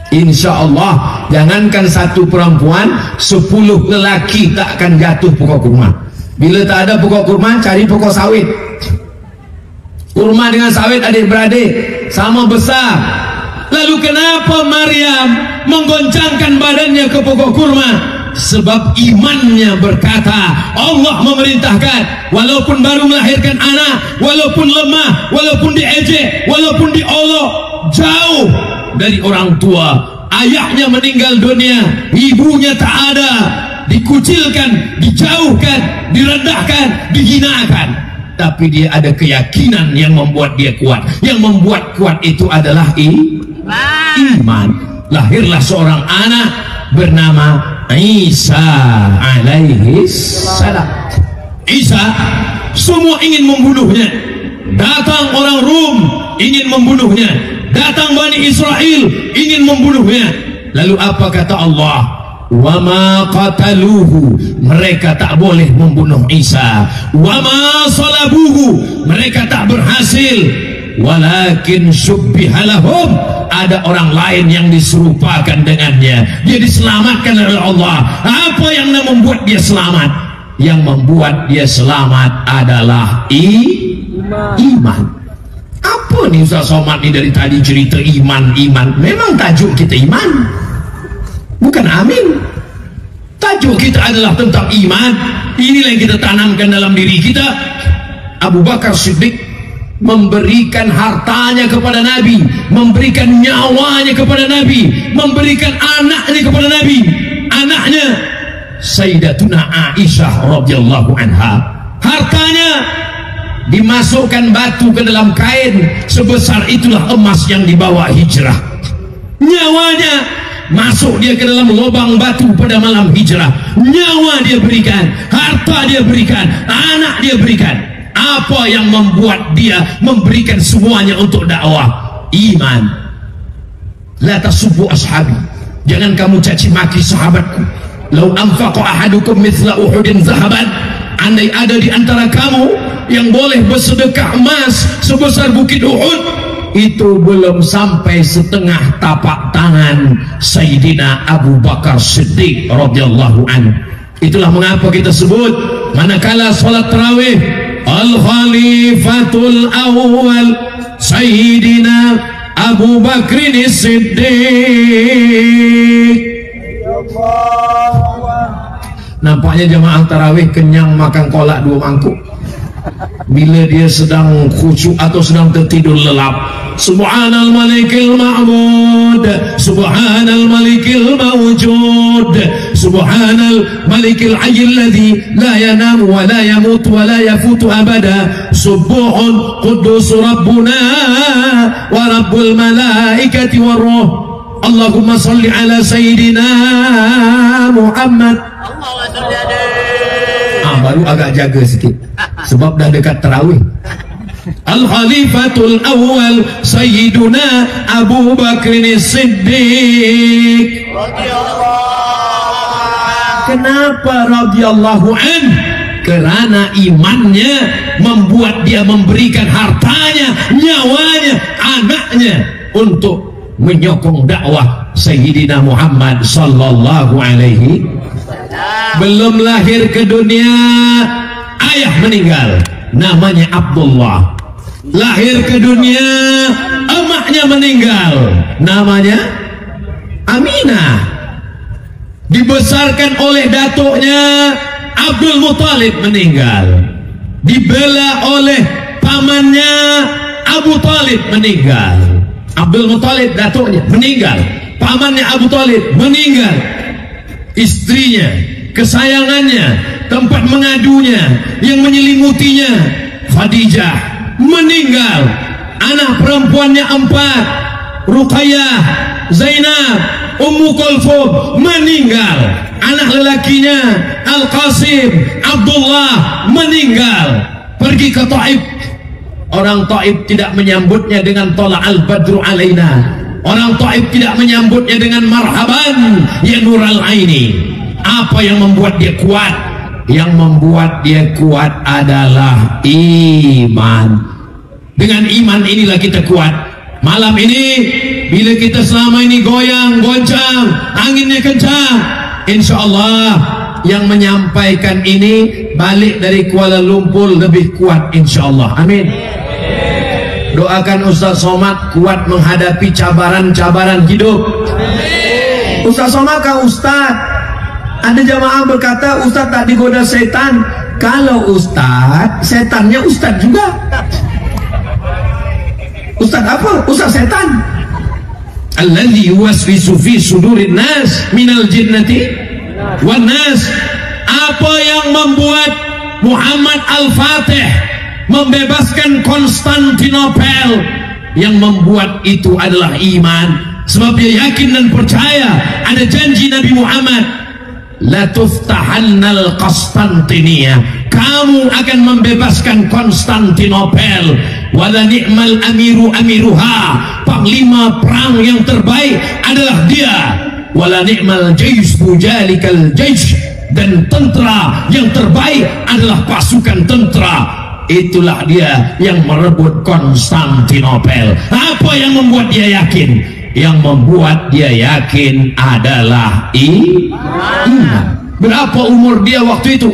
Insya Allah, jangankan satu perempuan, 10 lelaki tak akan jatuh pokok kurma. Bila tak ada pokok kurma, cari pokok sawit. Kurma dengan sawit adik-beradik sama besar. Lalu kenapa Maryam menggoncangkan badannya ke pokok kurma? Sebab imannya berkata, Allah memerintahkan, walaupun baru melahirkan anak, walaupun lemah, walaupun diejek, walaupun diolok, jauh dari orang tua, ayahnya meninggal dunia, ibunya tak ada, dikucilkan, dijauhkan, direndahkan, dihinakan, tapi dia ada keyakinan yang membuat dia kuat. Yang membuat kuat itu adalah iman. Lahirlah seorang anak bernama Isa alaihi salam. Isa, semua ingin membunuhnya. Datang orang Rum ingin membunuhnya, datang Bani Israel ingin membunuhnya. Lalu apa kata Allah? Wa ma qataluhu, mereka tak boleh membunuh Isa. Wa ma salabuhu, mereka tak berhasil. Walakin syubbiha lahum, ada orang lain yang diserupakan dengannya. Dia diselamatkan oleh Allah. Apa yang membuat dia selamat? Yang membuat dia selamat adalah iman. Apa Apa nih Ustaz Somad nih dari tadi cerita iman. Memang tajuk kita iman, bukan amin. Tajuk kita adalah tentang iman. Inilah yang kita tanamkan dalam diri kita. Abu Bakar Siddiq memberikan hartanya kepada Nabi, memberikan nyawanya kepada Nabi, memberikan anaknya kepada Nabi. Anaknya Sayyidatuna Aisyah radhiyallahu anha, hartanya dimasukkan batu ke dalam kain sebesar itulah emas yang dibawa hijrah. Nyawanya masuk dia ke dalam lubang batu pada malam hijrah. Nyawa dia berikan, harta dia berikan, anak dia berikan. Apa yang membuat dia memberikan semuanya untuk dakwah? Iman. La tasubbu ashabi, jangan kamu caci maki sahabatku. Lau anfaqa ahadukum mithla Uhudin zahaban, andai ada di antara kamu yang boleh bersedekah emas sebesar bukit Uhud, itu belum sampai setengah tapak tangan Sayyidina Abu Bakar Siddiq radhiyallahu anhu. Itulah mengapa kita sebut manakala salat tarawih, Al-Khalifatul Awwal Sayyidina Abu Bakrin Siddiq. Nampaknya jemaah tarawih kenyang makan kolak 2 mangkuk bila dia sedang khusyuk atau sedang tertidur lelap. Subhanal malikil ma'bud, subhanal malikil mawjud, subhanal malikil hayyil ladzi la yanamu wa la yamut wa la yafutu abada, subuhun quddus rabbuna wa rabbul malaikati war ruh. Allahumma salli ala sayyidina Muhammad. Baru agak jaga sikit sebab dah dekat tarawih. Al-Khalifatul Awwal Sayyiduna Abu Bakrin Siddiq. Kenapa radhiyallahu an? Kerana imannya membuat dia memberikan hartanya, nyawanya, anaknya untuk menyokong dakwah Sayyidina Muhammad sallallahu alaihi. Belum lahir ke dunia, ayah meninggal, namanya Abdullah. Lahir ke dunia, emaknya meninggal, namanya Aminah. Dibesarkan oleh datuknya Abdul Muthalib, meninggal. Dibela oleh pamannya Abu Talib, meninggal. Abdul Muthalib datuknya meninggal, pamannya Abu Talib meninggal. Istrinya, kesayangannya, tempat mengadunya, yang menyelimutinya, Khadijah, meninggal. Anak perempuannya 4, Ruqayyah, Zainab, Ummu Kulthum, meninggal. Anak lelakinya Al-Qasim, Abdullah, meninggal. Pergi ke Taif. Orang Taif tidak menyambutnya dengan Tala al-Badru alaina. Orang Taif tidak menyambutnya dengan marhaban ya nural aini. Apa yang membuat dia kuat? Yang membuat dia kuat adalah iman. Dengan iman inilah kita kuat. Malam ini bila kita selama ini goyang, goncang, anginnya kencang, insya Allah yang menyampaikan ini balik dari Kuala Lumpur lebih kuat insya Allah. Amin. Doakan Ustaz Somad kuat menghadapi cabaran-cabaran hidup. Ustaz Somad kan Ustaz. Ada jamaah berkata Ustaz tak digoda setan. Kalau Ustaz, setannya Ustaz juga. Ustaz apa? Ustaz setan. Alladzi yuwaswisu fi sudurin nas minal jinnati wan nas. Apa yang membuat Muhammad Al-Fatih membebaskan Konstantinopel? Yang membuat itu adalah iman. Sebab dia yakin dan percaya ada janji Nabi Muhammad, la tuftahannal Konstantinia, kamu akan membebaskan Konstantinopel. Wala ni'mal amiru amiruha, panglima perang yang terbaik adalah dia. Wala ni'mal jaysh bujalikal jaysh, dan tentera yang terbaik adalah pasukan tentera. Itulah dia yang merebut Konstantinopel. Apa yang membuat dia yakin? Yang membuat dia yakin adalah iman. Berapa umur dia waktu itu?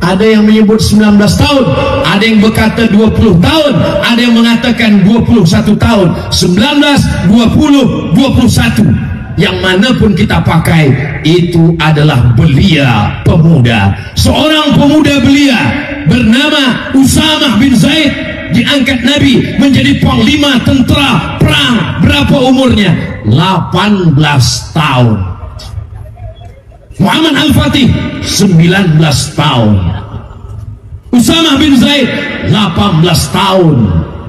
Ada yang menyebut 19 tahun, ada yang berkata 20 tahun, ada yang mengatakan 21 tahun, 19, 20, 21. Yang manapun kita pakai, itu adalah belia pemuda. Seorang pemuda belia bernama Usamah bin Zaid diangkat Nabi menjadi panglima tentera perang. Berapa umurnya? 18 tahun. Muhammad Al-Fatih 19 tahun. Usamah bin Zaid 18 tahun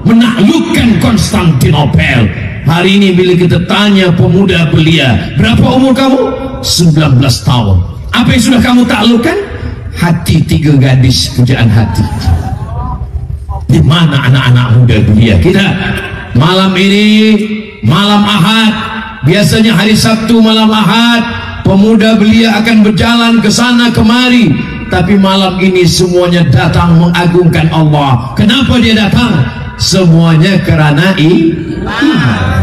menaklukkan Konstantinopel. Hari ini bila kita tanya pemuda belia, berapa umur kamu? 19 tahun. Apa yang sudah kamu taklukkan? Hati 3 gadis pujaan hati. Di mana anak-anak muda belia kita? Malam ini malam Ahad, biasanya hari Sabtu malam Ahad, pemuda belia akan berjalan ke sana kemari, tapi malam ini semuanya datang mengagungkan Allah. Kenapa dia datang? Semuanya karena iman.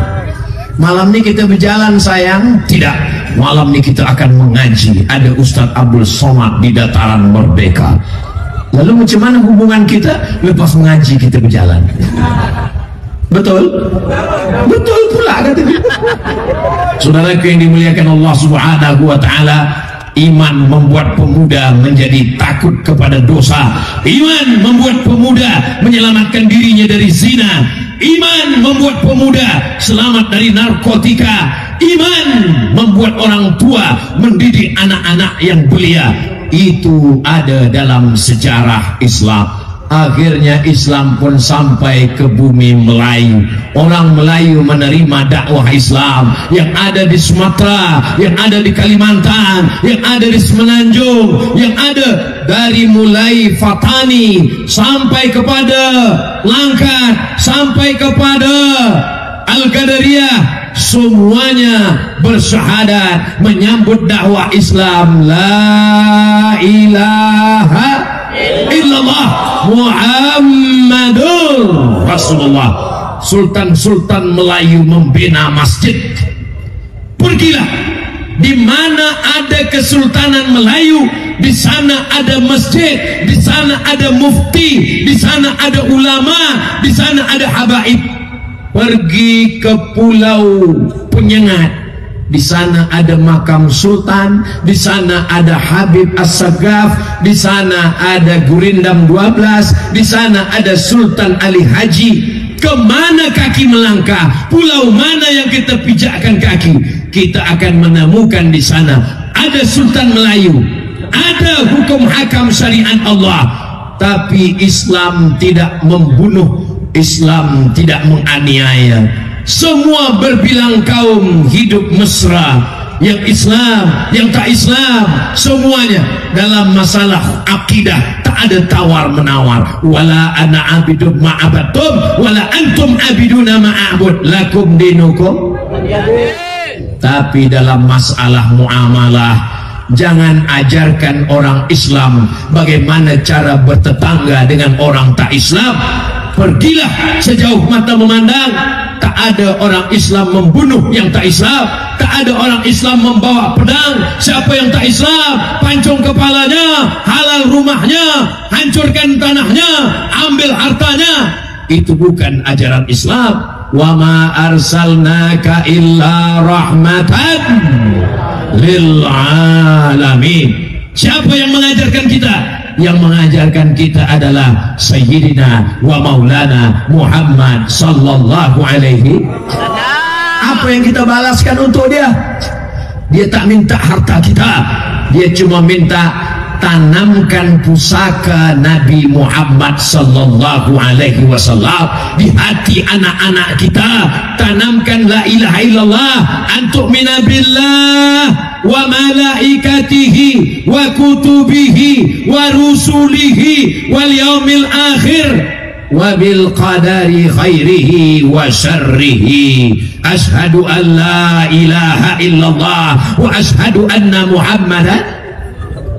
Malam ini kita berjalan sayang? Tidak. Malam ini kita akan mengaji. Ada Ustadz Abdul Somad di Dataran Merdeka. Lalu macam mana hubungan kita? Lepas mengaji kita berjalan. Betul? Betul pula kata dia. Saudaraku yang dimuliakan Allah Subhanahu wa taala, iman membuat pemuda menjadi takut kepada dosa. Iman membuat pemuda menyelamatkan dirinya dari zina. Iman membuat pemuda selamat dari narkotika. Iman membuat orang tua mendidik anak-anak yang belia. Itu ada dalam sejarah Islam. Akhirnya Islam pun sampai ke bumi Melayu. Orang Melayu menerima dakwah Islam yang ada di Sumatera, yang ada di Kalimantan, yang ada di Semenanjung, yang ada dari mulai Fatani sampai kepada Langkat, sampai kepada Al-Qadariyah. Semuanya bersyahadat menyambut dakwah Islam. La ilaha illallah Muhammadur Rasulullah. Sultan-sultan Melayu membina masjid. Pergilah di mana ada kesultanan Melayu, di sana ada masjid, di sana ada mufti, di sana ada ulama, di sana ada habaib. Pergi ke Pulau Penyengat, di sana ada makam sultan, di sana ada Habib As-Sagaf, di sana ada Gurindam 12, di sana ada Sultan Ali Haji. Kemana kaki melangkah, pulau mana yang kita pijakkan kaki, kita akan menemukan di sana ada Sultan Melayu, ada hukum hakam syariat Allah. Tapi Islam tidak membunuh, Islam tidak menganiaya. Semua berbilang kaum hidup mesra. Yang Islam, yang tak Islam, semuanya dalam masalah akidah tak ada tawar menawar. Wala ana abidun ma'abadtum wala antum abiduna ma'abud lakum dinukum. Tapi dalam masalah muamalah, jangan ajarkan orang Islam bagaimana cara bertetangga dengan orang tak Islam. Pergilah sejauh mata memandang. Tak ada orang Islam membunuh yang tak Islam. Tak ada orang Islam membawa pedang. Siapa yang tak Islam, pancung kepalanya, halal rumahnya, hancurkan tanahnya, ambil hartanya. Itu bukan ajaran Islam. Wa ma arsalnaka illa rahmatan lil alamin. Siapa yang mengajarkan kita? Yang mengajarkan kita adalah Sayyidina wa Maulana Muhammad sallallahu alaihi. Apa yang kita balaskan untuk dia? Dia tak minta harta kita, dia cuma minta tanamkan pusaka Nabi Muhammad sallallahu alaihi wasallam di hati anak-anak kita. Tanamkan la ilaha illallah, antu'mina billah wa malaikatihi wa kutubihi wa rusulihi wal yaumil akhir wa bil qadari khairihi wa syarrihi. Ashhadu an la ilaha illallah wa ashhadu anna Muhammadan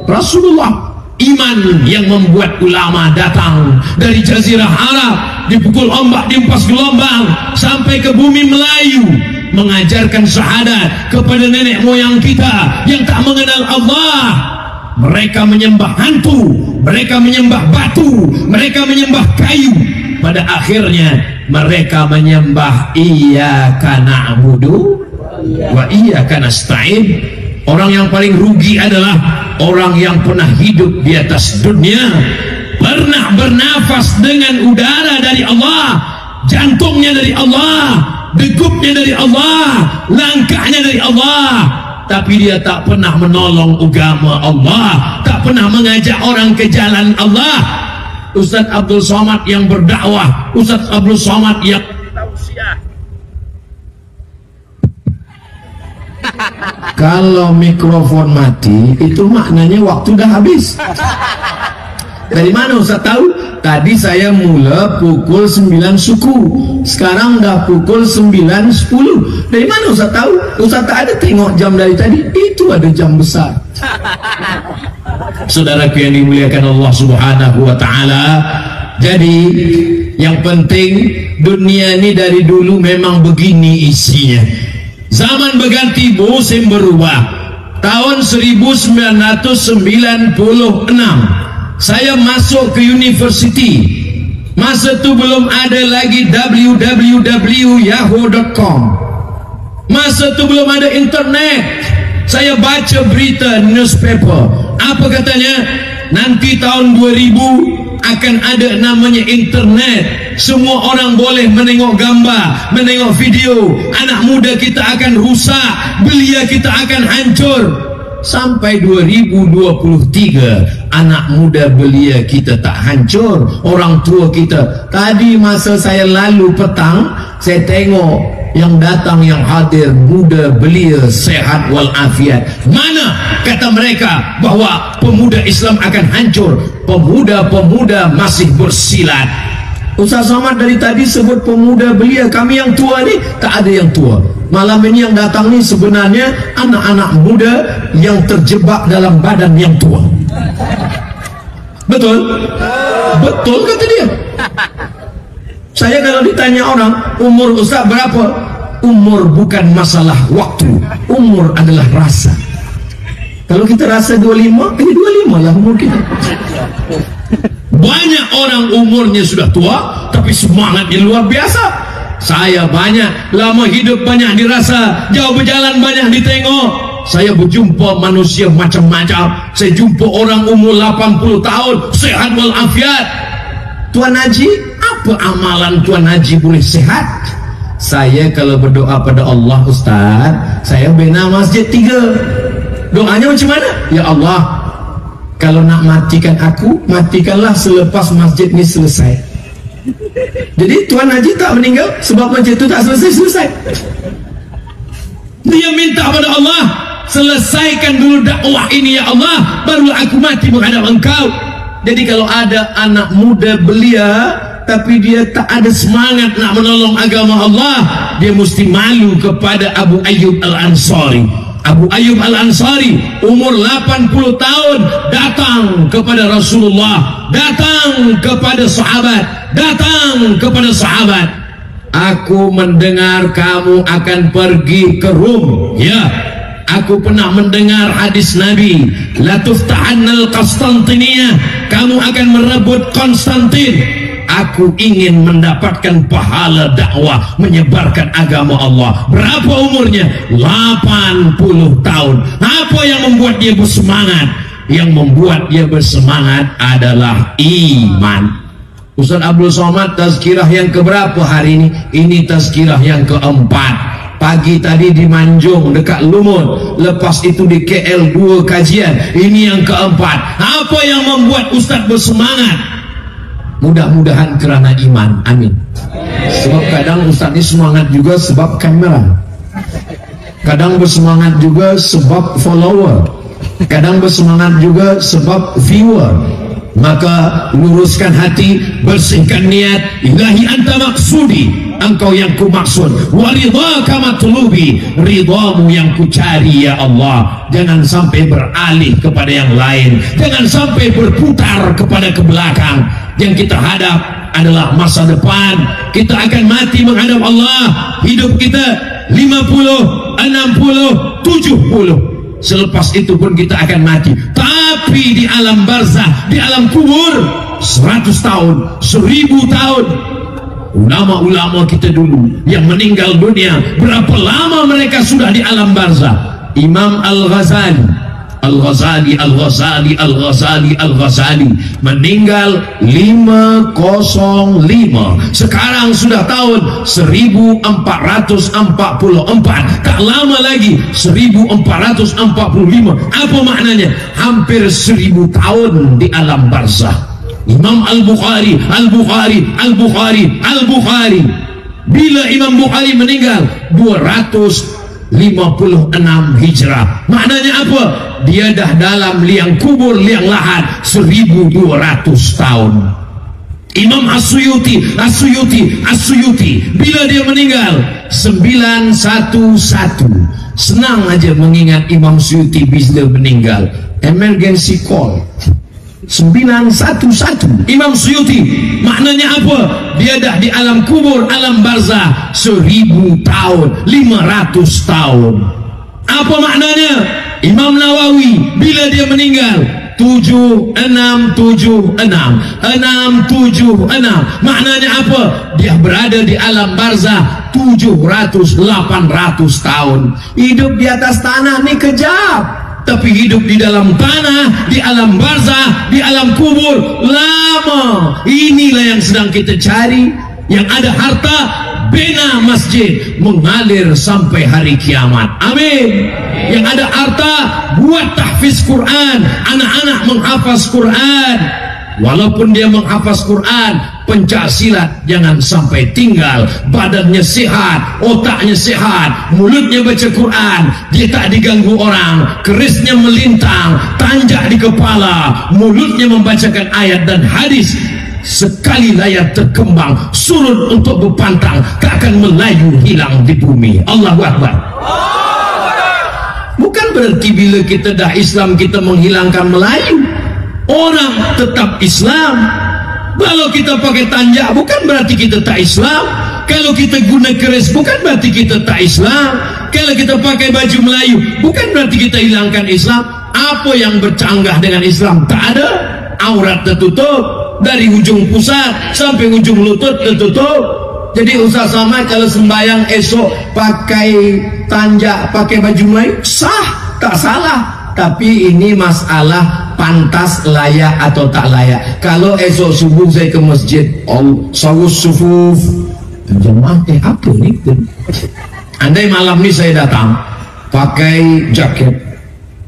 Rasulullah. Iman yang membuat ulama datang dari Jazirah Arab, dipukul ombak, diempas gelombang, sampai ke bumi Melayu, mengajarkan syahadat kepada nenek moyang kita yang tak mengenal Allah. mereka menyembah hantu, mereka menyembah batu, mereka menyembah kayu. Pada akhirnya mereka menyembah iyyaka na'budu wa iyyaka nasta'in. Orang yang paling rugi adalah orang yang pernah hidup di atas dunia, pernah bernafas dengan udara dari Allah, jantungnya dari Allah, degupnya dari Allah, langkahnya dari Allah, tapi dia tak pernah menolong agama Allah, tak pernah mengajak orang ke jalan Allah. Ustaz Abdul Somad yang berdakwah, Ustaz Abdul Somad yang tausiah. Kalau mikrofon mati, itu maknanya waktu dah habis. Dari mana Ustaz tahu? Tadi saya mula pukul 9 suku, sekarang dah pukul 9.10. Dari mana Ustaz tahu? Ustaz tak ada tengok jam dari tadi. Itu ada jam besar. Saudaraku yang dimuliakan Allah Subhanahu wa ta'ala, jadi yang penting dunia ini dari dulu memang begini isinya. Zaman berganti, musim berubah. Tahun 1996 saya masuk ke university. Masa itu belum ada lagi www.yahoo.com. Masa itu belum ada internet. Saya baca berita newspaper. Apa katanya? Nanti tahun 2000 akan ada namanya internet. Semua orang boleh menengok gambar, menengok video. Anak muda kita akan rusak, belia kita akan hancur. Sampai 2023 anak muda belia kita tak hancur, orang tua kita. Tadi masa saya lalu petang, saya tengok yang datang, yang hadir muda belia sehat walafiat. Mana kata mereka bahwa pemuda Islam akan hancur? Pemuda-pemuda masih bersilat. Ustaz Somad dari tadi sebut pemuda belia. Kami yang tua ni tak ada yang tua. Malam ini yang datang ni sebenarnya anak-anak muda yang terjebak dalam badan yang tua. Betul? Betul kata dia. Saya kalau ditanya orang, umur Ustaz berapa? Umur bukan masalah waktu, umur adalah rasa. Kalau kita rasa 25, 25 lah umur kita. Banyak orang umurnya sudah tua, tapi semangatnya luar biasa. Saya banyak, lama hidup banyak dirasa, jauh berjalan banyak ditengok. Saya berjumpa manusia macam-macam. Saya jumpa orang umur 80 tahun, sehat walafiat. Tuan Haji, apa amalan Tuan Haji boleh sehat? Saya kalau berdoa pada Allah Ustaz, saya bina masjid 3. Doanya macam mana? Ya Allah, kalau nak matikan aku, matikanlah selepas masjid ni selesai. Jadi Tuan Haji tak meninggal sebab masjid itu tak selesai. Dia minta pada Allah, selesaikan dulu dakwah ini ya Allah, barulah aku mati menghadap engkau. Jadi kalau ada anak muda belia tapi dia tak ada semangat nak menolong agama Allah, dia mesti malu kepada Abu Ayyub Al-Ansari. Abu Ayyub Al-Ansari umur 80 tahun datang kepada Rasulullah, datang kepada sahabat. Aku mendengar kamu akan pergi ke Rum. Ya, aku pernah mendengar hadis Nabi, la tuftahannal Konstantiniyah, kamu akan merebut Konstantin. Aku ingin mendapatkan pahala dakwah menyebarkan agama Allah. Berapa umurnya? 80 tahun. Apa yang membuat dia bersemangat? Yang membuat dia bersemangat adalah iman. Ustaz Abdul Somad tazkirah yang keberapa hari ini? Ini tazkirah yang keempat. Pagi tadi di Manjung dekat Lumut, lepas itu di KL 2 kajian. Ini yang keempat. Apa yang membuat Ustaz bersemangat? Mudah-mudahan kerana iman. Amin. Sebab kadang Ustaz ini semangat juga sebab kamera, kadang bersemangat juga sebab follower, kadang bersemangat juga sebab viewer. Maka luruskan hati, bersihkan niat. Ilahi anta maksudi, engkau yang ku maksud, wa ridhaka matlubi, ridhamu yang ku cari ya Allah. Jangan sampai beralih kepada yang lain, jangan sampai berputar kepada ke belakang. Yang kita hadap adalah masa depan. Kita akan mati menghadap Allah. Hidup kita 50, 60, 70. Selepas itu pun kita akan mati. Tapi tapi di alam barzah, di alam kubur 100 tahun, 1000 tahun. Ulama-ulama kita dulu yang meninggal dunia, berapa lama mereka sudah di alam barzah? Imam Al-Ghazali meninggal 505. Sekarang sudah tahun 1444. Tak lama lagi 1445. Apa maknanya? Hampir 1000 tahun di alam barzah. Imam Al-Bukhari bila Imam Bukhari meninggal 256 Hijrah. Maknanya apa? Dia dah dalam liang kubur, liang lahat 1200 tahun. Imam As-Suyuti bila dia meninggal 911. Senang aja mengingat Imam Suyuti bila meninggal. Emergency call 911. Imam Suyuti maknanya apa? Dia dah di alam kubur, alam barzah 1000 tahun, 500 tahun. Apa maknanya? Imam Nawawi bila dia meninggal 7676. Maknanya apa? Dia berada di alam barzah 700-800 tahun. Hidup di atas tanah ni kejap, tapi hidup di dalam tanah, di alam barzah, di alam kubur lama. Inilah yang sedang kita cari. Yang ada harta, bina masjid, mengalir sampai hari kiamat. Amin. Yang ada harta, buat tahfiz Quran, anak-anak menghafaz Quran. Walaupun dia menghafaz Quran, pencak silat jangan sampai tinggal. Badannya sehat, otaknya sehat, mulutnya baca Quran, dia tak diganggu orang, kerisnya melintang, tanjak di kepala, mulutnya membacakan ayat dan hadis. Sekali layar terkembang, surut untuk berpantang, tak akan melayu hilang di bumi. Allahu Akbar. Bukan berarti bila kita dah Islam kita menghilangkan Melayu. Orang tetap Islam. Kalau kita pakai tanjak bukan berarti kita tak Islam. Kalau kita guna keris bukan berarti kita tak Islam. Kalau kita pakai baju Melayu bukan berarti kita hilangkan Islam. Apa yang bercanggah dengan Islam? Tak ada. Aurat tertutup, dari ujung pusat sampai ujung lutut tertutup. Jadi Ustaz Samad kalau sembahyang esok pakai tanjak, pakai baju Melayu sah, tak salah. Tapi ini masalah pantas, layak atau tak layak. Kalau esok subuh saya ke masjid, sawus sufuf, jemaah apa ni? Andai malam ni saya datang pakai jaket,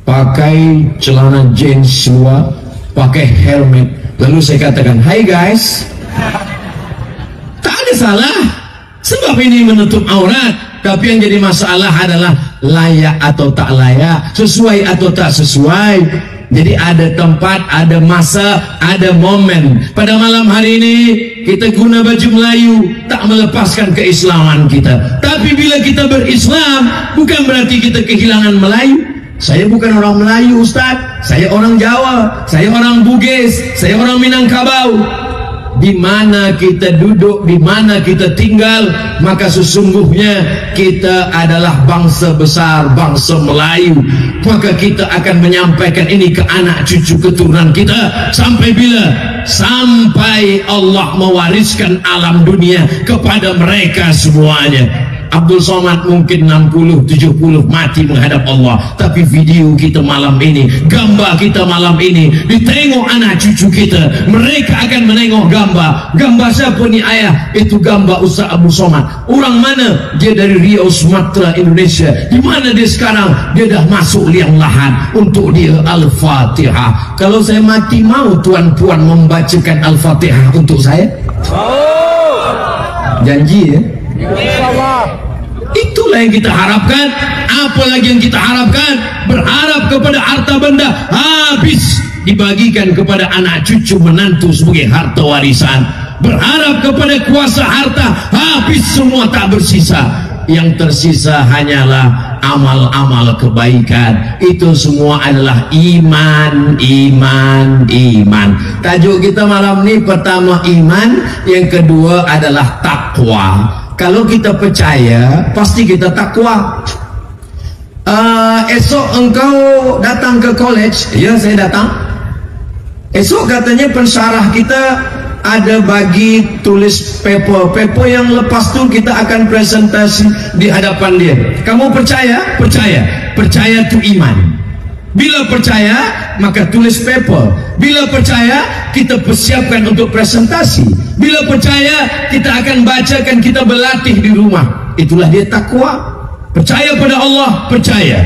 pakai celana jeans luar, pakai helmet, lalu saya katakan, "Hai guys," tak ada salah, sebab ini menutup aurat. Tapi yang jadi masalah adalah layak atau tak layak, sesuai atau tak sesuai. Jadi ada tempat, ada masa, ada momen. Pada malam hari ini kita guna baju Melayu, tak melepaskan keislaman kita. Tapi bila kita berislam, bukan berarti kita kehilangan Melayu. Saya bukan orang Melayu Ustaz, saya orang Jawa, saya orang Bugis, saya orang Minangkabau. Di mana kita duduk, di mana kita tinggal, maka sesungguhnya kita adalah bangsa besar, bangsa Melayu. Maka kita akan menyampaikan ini ke anak cucu keturunan kita. Sampai bila? Sampai Allah mewariskan alam dunia kepada mereka semuanya. Abdul Somad mungkin 60-70 mati menghadap Allah, tapi video kita malam ini, gambar kita malam ini ditengok anak cucu kita. Mereka akan menengok gambar siapa ni ayah? Itu gambar Ustaz Abdul Somad. Orang mana? Dia dari Riau, Sumatera, Indonesia. Di mana dia sekarang? Dia dah masuk liang lahat. Untuk dia Al-Fatihah. Kalau saya mati, mau tuan-puan membacakan Al-Fatihah untuk saya? Janji ya? Itulah yang kita harapkan. Apalagi yang kita harapkan? Berharap kepada harta benda habis dibagikan kepada anak cucu menantu sebagai harta warisan. Berharap kepada kuasa harta habis semua, tak bersisa. Yang tersisa hanyalah amal-amal kebaikan. Itu semua adalah iman. Tajuk kita malam ini pertama iman, yang kedua adalah takwa. Kalau kita percaya, pasti kita takwa. Esok engkau datang ke college. Ya, saya datang. Esok katanya pensyarah kita ada bagi tulis paper yang lepas tu kita akan presentasi di hadapan dia. Kamu percaya? Percaya tu iman. Bila percaya, maka tulis paper. Bila percaya, kita persiapkan untuk presentasi. Bila percaya, kita akan bacakan, kita berlatih di rumah. Itulah dia takwa. Percaya pada Allah, percaya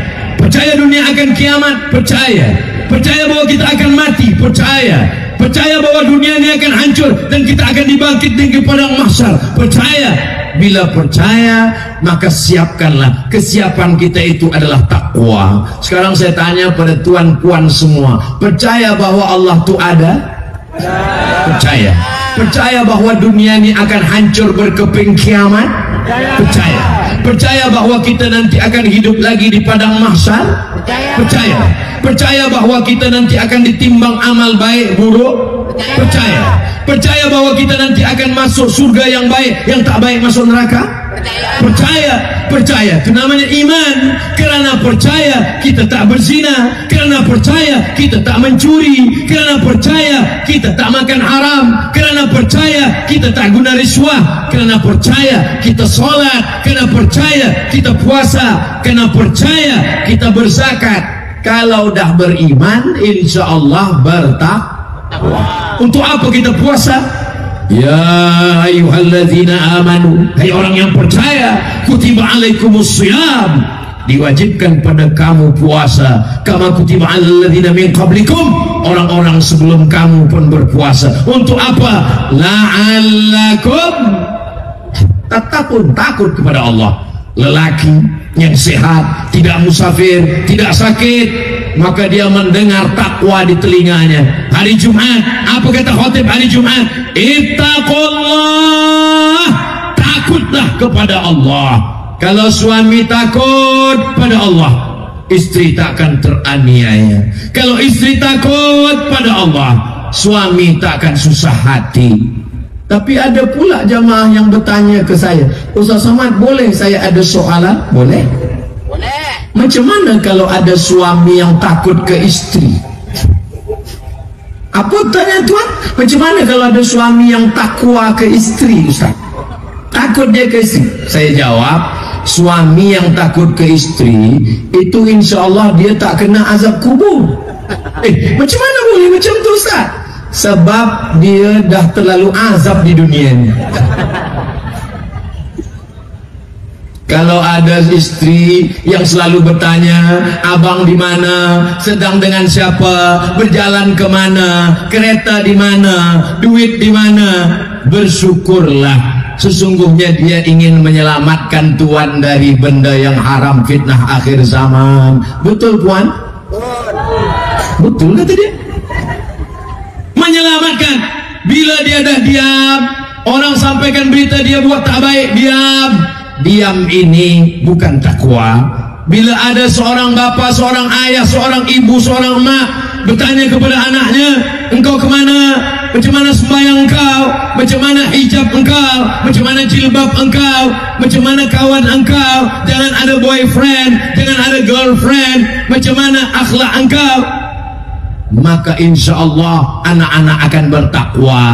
dunia akan kiamat, percaya bahwa kita akan mati, percaya bahwa dunia ini akan hancur dan kita akan dibangkit di padang mahsyar, percaya. Bila percaya, maka siapkanlah. Kesiapan kita itu adalah takwa. Sekarang saya tanya pada tuan-puan semua, percaya bahwa Allah itu ada? Percaya bahwa dunia ini akan hancur berkeping kiamat? Percaya bahwa kita nanti akan hidup lagi di padang mahsyar? Percaya bahwa kita nanti akan ditimbang amal baik buruk? Percaya bahwa kita nanti akan masuk surga yang baik, yang tak baik masuk neraka? Percaya. Itu namanya iman. Kerana percaya kita tak berzina, kerana percaya kita tak mencuri, kerana percaya kita tak makan haram, kerana percaya kita tak guna riswah, kerana percaya kita solat, kerana percaya kita puasa, kerana percaya kita berzakat. Kalau dah beriman, insya-Allah bertakwa. Untuk apa kita puasa? Ya ayyuhalladzina amanu, hai orang yang percaya, kutiba alaikumusshiyam, diwajibkan pada kamu puasa, kama kutiba alal ladzina min qablikum, orang-orang sebelum kamu pun berpuasa. Untuk apa? La'allakum tattaqun, takut kepada Allah. Lelaki yang sehat, tidak musafir, tidak sakit, maka dia mendengar takwa di telinganya. Hari Jumat, apa kata khotib hari Jumat? Ittaqullah, takutlah kepada Allah. Kalau suami takut pada Allah, istri takkan teraniaya. Kalau istri takut pada Allah, suami takkan susah hati. Tapi ada pula jamaah yang bertanya ke saya, Ustaz Somad, boleh saya ada soalan? Boleh. Macam mana kalau ada suami yang takut ke istri? Apa tanya tuan? Macam mana kalau ada suami yang takwa ke istri, Ustaz? Takut dia ke istri? Saya jawab, suami yang takut ke istri itu insya Allah dia tak kena azab kubur. Macam mana boleh macam tu, Ustaz? Sebab dia dah terlalu azab di dunia ini. Kalau ada istri yang selalu bertanya, abang di mana, sedang dengan siapa, berjalan ke mana, kereta di mana, duit di mana, bersyukurlah. Sesungguhnya dia ingin menyelamatkan tuan dari benda yang haram, fitnah akhir zaman. Betul puan? Betul kata dia. Menyelamatkan. Bila dia dah diam, orang sampaikan berita dia buat tak baik, diam ini bukan takwa. Bila ada seorang bapa, seorang ayah, seorang ibu, seorang mak bertanya kepada anaknya, engkau kemana? Macam mana sembahyang engkau? Macam mana hijab engkau? Macam mana jilbab engkau? Macam mana kawan engkau? Jangan ada boyfriend, jangan ada girlfriend. Macam mana akhlak engkau? Maka insya Allah anak-anak akan bertakwa.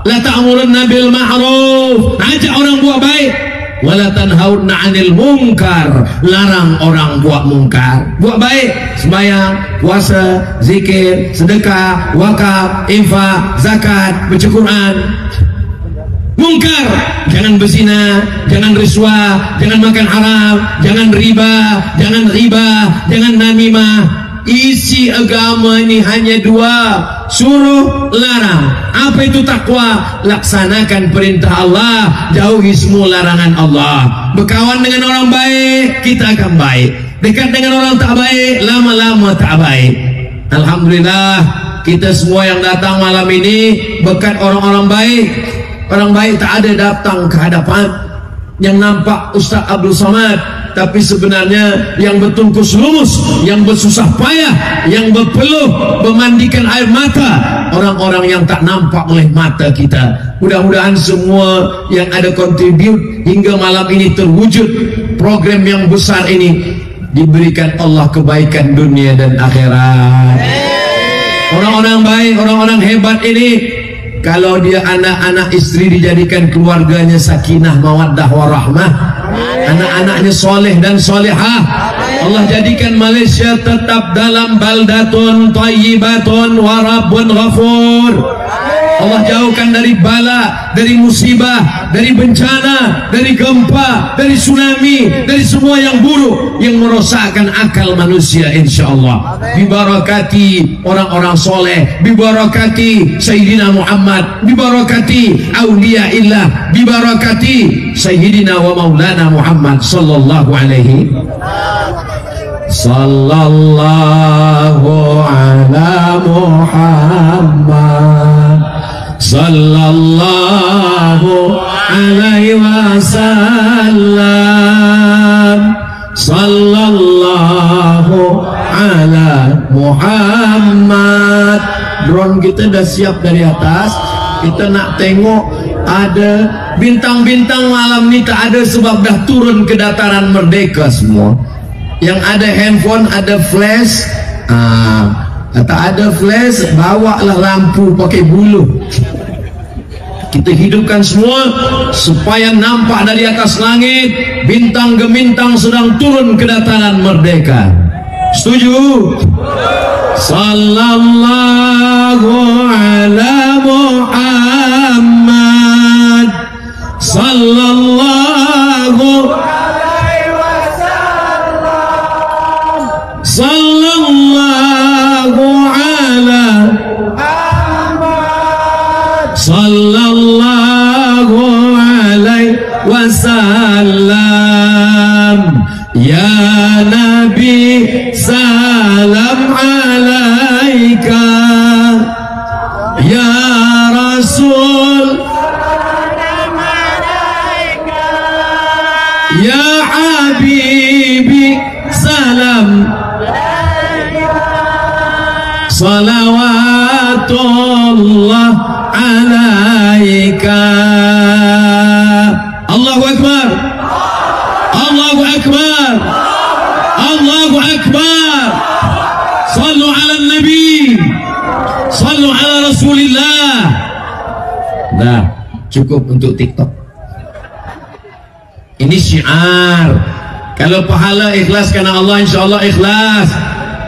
La ta'murunna bil ma'ruf, ajak orang buat baik. Wala tanhauna 'anil munkar, larang orang buat mungkar. Buat baik, sembahyang, puasa, zikir, sedekah, wakaf, infak, zakat, baca Quran. Mungkar, jangan berzina, jangan riswah, jangan makan haram, jangan riba, jangan namimah. Isi agama ini hanya dua, suruh, larang. Apa itu takwa? Laksanakan perintah Allah, jauhi semua larangan Allah. Berkawan dengan orang baik, kita akan baik. Dekat dengan orang tak baik, lama-lama tak baik. Alhamdulillah, kita semua yang datang malam ini berkat orang-orang baik. Orang baik tak ada datang ke hadapan yang nampak Ustaz Abdul Somad, tapi sebenarnya yang bertungkus lumus, yang bersusah payah, yang berpeluh, memandikan air mata, orang-orang yang tak nampak oleh mata kita. Mudah-mudahan semua yang ada kontribut hingga malam ini terwujud program yang besar ini. diberikan Allah kebaikan dunia dan akhirat. Orang-orang baik, orang-orang hebat ini, kalau dia anak-anak istri dijadikan keluarganya sakinah mawaddah warahmah, anak-anaknya soleh dan solehah, Allah jadikan Malaysia tetap dalam baldatun thayyibatun wa rabbun ghafur. Allah jauhkan dari bala, dari musibah, dari bencana, dari gempa, dari tsunami, dari semua yang buruk yang merosakkan akal manusia, insyaallah. Bibarakati orang-orang soleh, bibarakati Sayyidina Muhammad, bibarakati awliya illah, bibarakati Sayyidina wa Maulana Muhammad sallallahu alaihi sallallahu ala Muhammad sallallahu alaihi wasallam sallallahu ala Muhammad. Drone kita dah siap dari atas, kita nak tengok ada bintang-bintang malam ni. Tak ada sebab dah turun ke dataran merdeka semua. Yang ada handphone, ada flash. Tak ada flash, bawalah lampu pakai buluh. Kita hidupkan semua supaya nampak dari atas langit bintang gemintang sedang turun ke dataran merdeka. Setuju? Sallallahu ala Muhammad sallallahu alaihi wasallam sallallahu ala Muhammad sallallahu alaihi wasallam. Ya Nabi salam alaika, ya Rasul salam alaika, ya Habibi salam alaika, salawatullah alaika. Allahu Akbar, Allahu Akbar, Allahu Akbar. Sallu ala Nabi, sallu ala Rasulillah. Nah, cukup untuk TikTok. Ini syiar. Kalau pahala ikhlas karena Allah, insyaAllah ikhlas.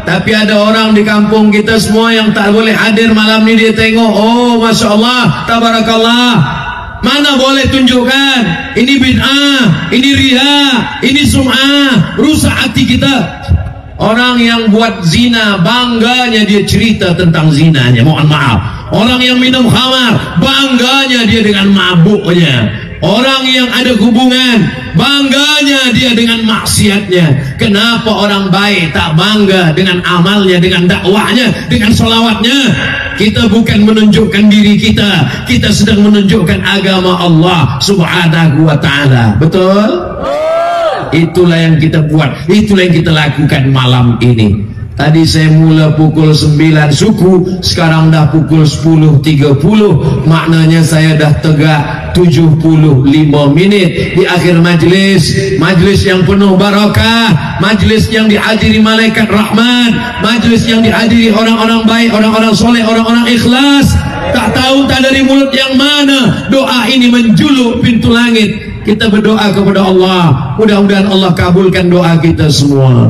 Tapi ada orang di kampung kita semua yang tak boleh hadir malam ini. Dia tengok, oh Masya Allah, tabarakallah. Mana boleh tunjukkan ini bid'ah, ini riya, ini sum'ah, rusak hati kita. Orang yang buat zina, bangganya dia cerita tentang zinanya, mohon maaf. Orang yang minum khamar, bangganya dia dengan mabuknya. Orang yang ada hubungan, bangganya dia dengan maksiatnya. Kenapa orang baik tak bangga dengan amalnya, dengan dakwahnya, dengan salawatnya? Kita bukan menunjukkan diri kita, kita sedang menunjukkan agama Allah subhanahu wa ta'ala. Betul? Itulah yang kita buat, itulah yang kita lakukan malam ini. Tadi saya mula pukul 9 suku, sekarang dah pukul 10.30. Maknanya saya dah tegak 75 menit di akhir majlis. Majlis yang penuh barakah, majlis yang dihadiri malaikat rahmat, majlis yang dihadiri orang-orang baik, orang-orang soleh, orang-orang ikhlas. Tak tahu tak dari mulut yang mana doa ini menjuluk pintu langit. Kita berdoa kepada Allah, mudah-mudahan Allah kabulkan doa kita semua.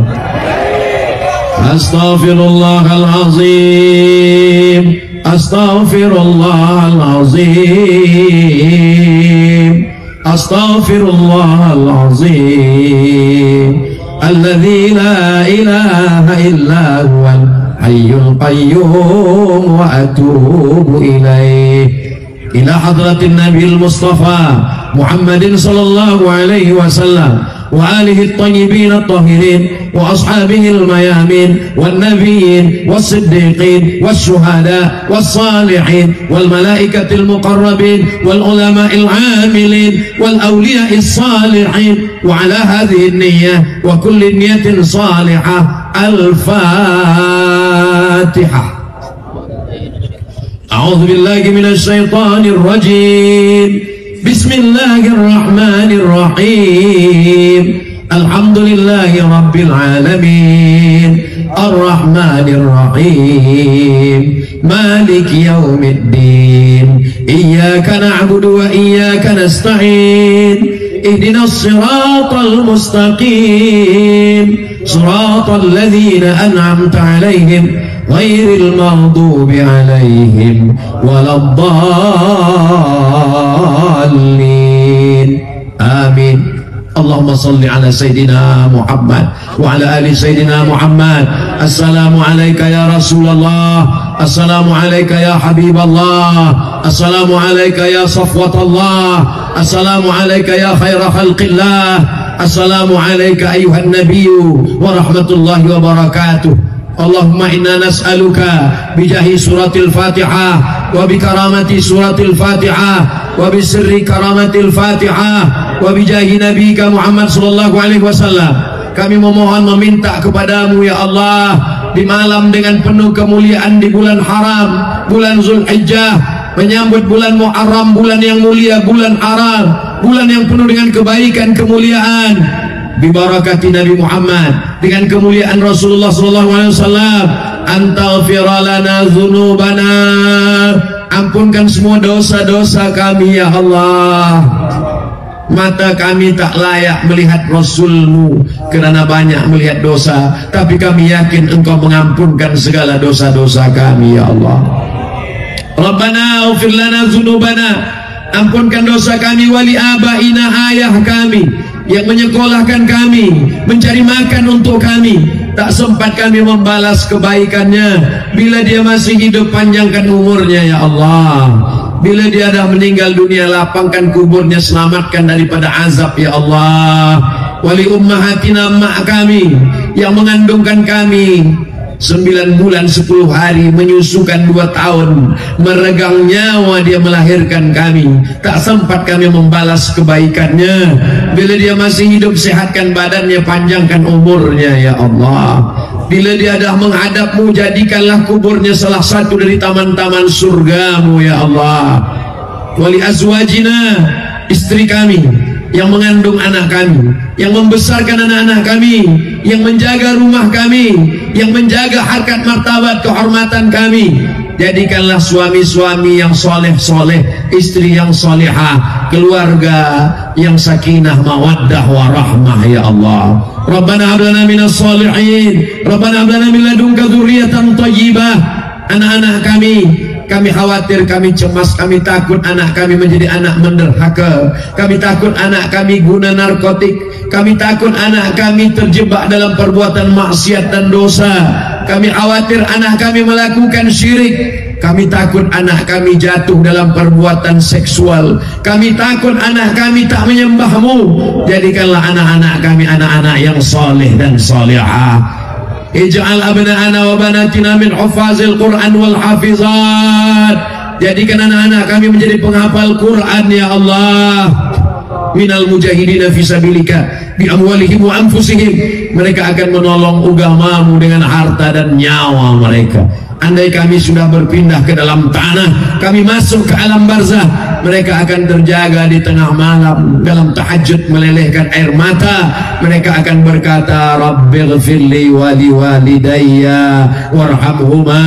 Astaghfirullahalazim, astaghfirullahalazim, astaghfirullahalazim, alladzi la ilaha illa huwal hayyul qayyum wa atubu ilaih. Ila hadratin Nabil Mustafa Muhammadin sallallahu alaihi wasallam wa alihi at-tayyibin at-tahirin wa ashabihi al-mayamin wal nabiyyin was-siddiqin was-syuhada was-salihin wal malaikatil muqarrabin wal ulama'il 'amilin wal awliya'is salihin wa ala hadhihi an-niyyah wa kulli niyyatin salihah. Al-Fatihah. أعوذ بالله من الشيطان الرجيم. بسم الله الرحمن الرحيم. Alhamdulillahi Rabbil Alamin, Ar-Rahmanir Rahim, Maliki Yawmiddin, Iyyaka na'budu wa iyyaka nasta'in, Ihdinas siratal mustaqim, Siratal ladzina an'amta 'alaihim ghairil maghdubi 'alaihim waladdallin. Amin. Allahumma salli ala Sayyidina Muhammad wa ala ali Sayyidina Muhammad. Assalamu alayka ya Rasulullah, assalamu alayka ya Habiballah, assalamu alayka ya Safwatullah, assalamu alayka ya khaira khalqillah, assalamu alayka ayuhan nabiyyu wa rahmatullahi wa barakatuh. Allahumma inna nas'aluka bijahi suratil Fatihah wa bikaramati suratil Fatihah wa bisirri karamatil Fatihah wa bijahi nabiyika Muhammad sallallahu alaihi wasallam, kami memohon meminta kepadamu ya Allah, di malam dengan penuh kemuliaan di bulan haram, bulan Zulhijjah, menyambut bulan Muharram, bulan yang mulia, bulan haram, bulan yang penuh dengan kebaikan kemuliaan, bibarakati Nabi Muhammad, dengan kemuliaan Rasulullah sallallahu alaihi wasallam, antaghfira lana dzunubana, ampunkan semua dosa-dosa kami ya Allah. Mata kami tak layak melihat Rasulmu kerana banyak melihat dosa, tapi kami yakin Engkau mengampunkan segala dosa-dosa kami ya Allah. Rabbana ighfir lana dzunubana, ampunkan dosa kami, wali abaina, ayah kami yang menyekolahkan kami, mencari makan untuk kami, tak sempat kami membalas kebaikannya. Bila dia masih hidup, panjangkan umurnya ya Allah. Bila dia dah meninggal dunia, lapangkan kuburnya, selamatkan daripada azab ya Allah. Wali ummahatina, mak kami yang mengandungkan kami 9 bulan 10 hari, menyusukan 2 tahun, meregang nyawa dia melahirkan kami, tak sempat kami membalas kebaikannya. Bila dia masih hidup, sehatkan badannya, panjangkan umurnya ya Allah. Bila dia dah menghadapmu, jadikanlah kuburnya salah satu dari taman-taman surgamu ya Allah. Wali azwajina, istri kami yang mengandung anak kami, yang membesarkan anak-anak kami, yang menjaga rumah kami, yang menjaga harkat martabat kehormatan kami, jadikanlah suami-suami yang soleh-soleh, istri yang solehah, keluarga yang sakinah mawaddah warahmah ya Allah. Rabbana hab lana minas solihin, Rabbana hab lana min ladunka dzurriyyatan thayyibah. Anak-anak kami khawatir, kami cemas, kami takut anak kami menjadi anak menderhaka, kami takut anak kami guna narkotik, kami takut anak kami terjebak dalam perbuatan maksiat dan dosa, kami khawatir anak kami melakukan syirik, kami takut anak kami jatuh dalam perbuatan seksual, kami takut anak kami tak menyembahmu. Jadikanlah anak-anak kami anak-anak yang soleh dan solehah. Ij'al abna'ana wa banatina min hufazil Qur'an wal hafizat, jadikan anak-anak kami menjadi penghafal Quran ya Allah. Minal mujahidina fisabilika bi amwalihim wa anfusihim, mereka akan menolong agamamu dengan harta dan nyawa mereka. Andai kami sudah berpindah ke dalam tanah, kami masuk ke alam barzah, mereka akan terjaga di tengah malam dalam tahajud melelehkan air mata. Mereka akan berkata, Rabbighfirli wa liwalidayya warhamhuma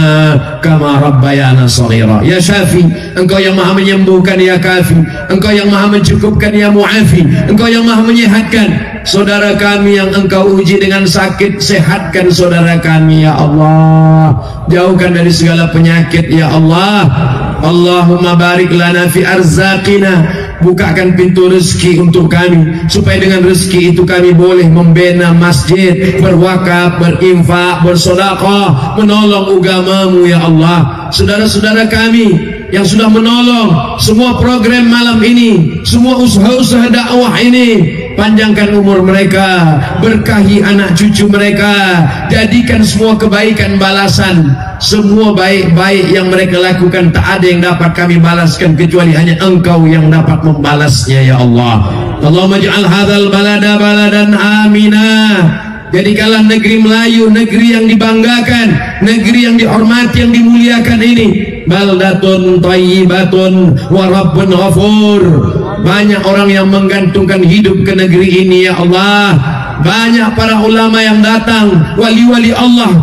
kama rabbayana shaghira. Ya Syafi, Engkau yang maha menyembuhkan ya Kafi, Engkau yang maha mencukupkan ya Mu'afi, Engkau yang maha menyehatkan. Saudara kami yang Engkau uji dengan sakit, sehatkan saudara kami ya Allah, jauhkan dari segala penyakit ya Allah. Allahumma barik lana fi arzaqina, bukakan pintu rezeki untuk kami, supaya dengan rezeki itu kami boleh membina masjid, berwakaf, berinfak, bersedekah, menolong agamamu ya Allah. Saudara-saudara kami yang sudah menolong semua program malam ini, semua usaha-usaha dakwah ini, panjangkan umur mereka, berkahi anak cucu mereka, jadikan semua kebaikan balasan. Semua baik-baik yang mereka lakukan tak ada yang dapat kami balaskan kecuali hanya Engkau yang dapat membalasnya ya Allah. Allahumma ij'al hadzal balada baladan amina, jadikanlah negeri Melayu negeri yang dibanggakan, negeri yang dihormati, yang dimuliakan ini. Baldatun thayyibatun wa rabbun ghafur. Banyak orang yang menggantungkan hidup ke negeri ini ya Allah. banyak para ulama yang datang, wali-wali Allah,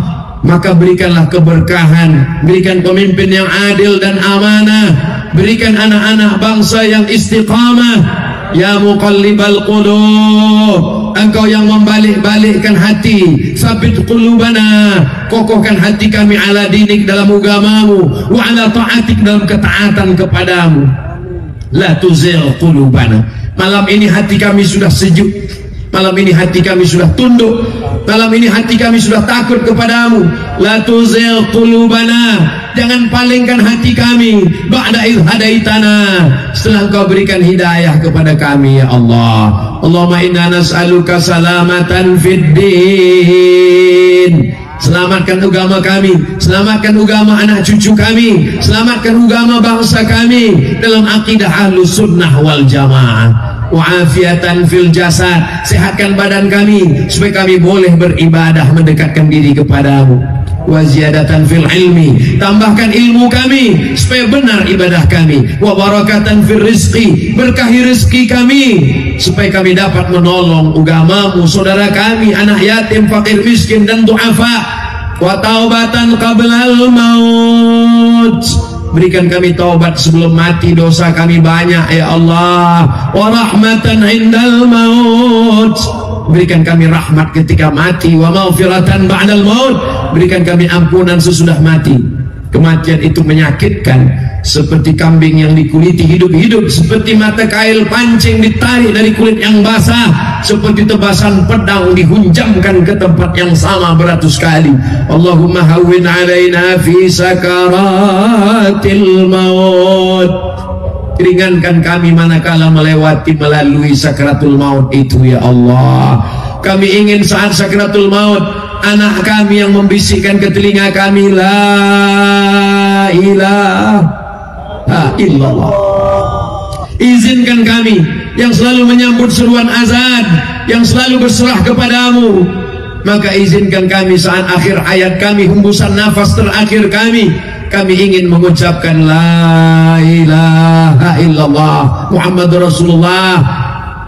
maka berikanlah keberkahan, berikan pemimpin yang adil dan amanah, berikan anak-anak bangsa yang istiqamah. Ya muqallibal qulub, Engkau yang membalik-balikkan hati, sabit qulubana, kokohkan hati kami ala dinik dalam agamamu, wa ala ta'atik dalam ketaatan kepadamu. La tuzil qulubana. Malam ini hati kami sudah sejuk, malam ini hati kami sudah tunduk, malam ini hati kami sudah takut kepadamu. La tuzil qulubana, jangan palingkan hati kami ba'da idh hadaitana, setelah Engkau berikan hidayah kepada kami ya Allah. Allahumma inna nas'aluka salamatan fid din, selamatkan agama kami, selamatkan agama anak cucu kami, selamatkan agama bangsa kami dalam akidah ahlus sunnah wal jamaah. Wa'afiatan fil jasad, sehatkan badan kami supaya kami boleh beribadah mendekatkan diri kepadamu. Wa ziyadatan fil ilmi, tambahkan ilmu kami supaya benar ibadah kami. Wa barakatan fil rizqi, berkahi rezeki kami supaya kami dapat menolong agamamu, saudara kami, anak yatim, fakir miskin dan du'afa. Wa taubatan qablal maut, berikan kami taubat sebelum mati, dosa kami banyak ya Allah. Wa rahmatan indal maut, berikan kami rahmat ketika mati. Wa maghfiratan ba'dal maut, berikan kami ampunan sesudah mati. Kematian itu menyakitkan, seperti kambing yang dikuliti hidup-hidup, seperti mata kail pancing ditarik dari kulit yang basah, seperti tebasan pedang dihunjamkan ke tempat yang sama beratus kali. Allahumma hawwin alaina fi sakaratil maut, ringankan kami manakala melalui sakaratul maut itu ya Allah. Kami ingin saat sakaratul maut anak kami yang membisikkan ke telinga kami, la ilaha illallah. Izinkan kami yang selalu menyambut seruan azan, yang selalu berserah kepadamu, maka izinkan kami saat akhir hayat kami, hembusan nafas terakhir kami ingin mengucapkan la ilaha illallah Muhammadur Rasulullah.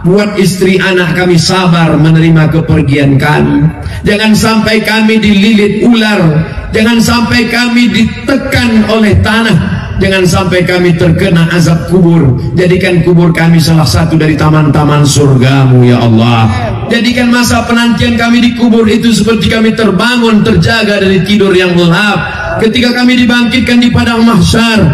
Buat istri anak kami sabar menerima kepergian kami. Jangan sampai kami dililit ular, jangan sampai kami ditekan oleh tanah, jangan sampai kami terkena azab kubur. Jadikan kubur kami salah satu dari taman-taman surgamu ya Allah. Jadikan masa penantian kami di kubur itu seperti kami terbangun, terjaga dari tidur yang gelap. Ketika kami dibangkitkan di padang mahsyar,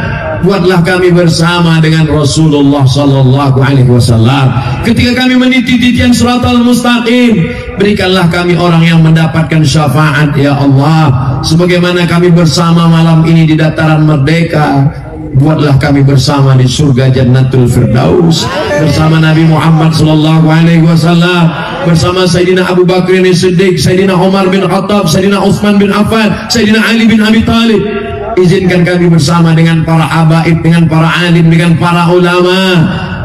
buatlah kami bersama dengan Rasulullah sallallahu alaihi wasallam. Ketika kami meniti titian siratal mustaqim, berikanlah kami orang yang mendapatkan syafaat ya Allah. Sebagaimana kami bersama malam ini di dataran merdeka, buatlah kami bersama di surga Jannatul Firdaus bersama Nabi Muhammad sallallahu alaihi wasallam, bersama Sayyidina Abu Bakr As-Siddiq, Sayyidina Umar bin Khattab, Sayyidina Utsman bin Affan, Sayyidina Ali bin Abi Thalib. Izinkan kami bersama dengan para habaib, dengan para alim, dengan para ulama.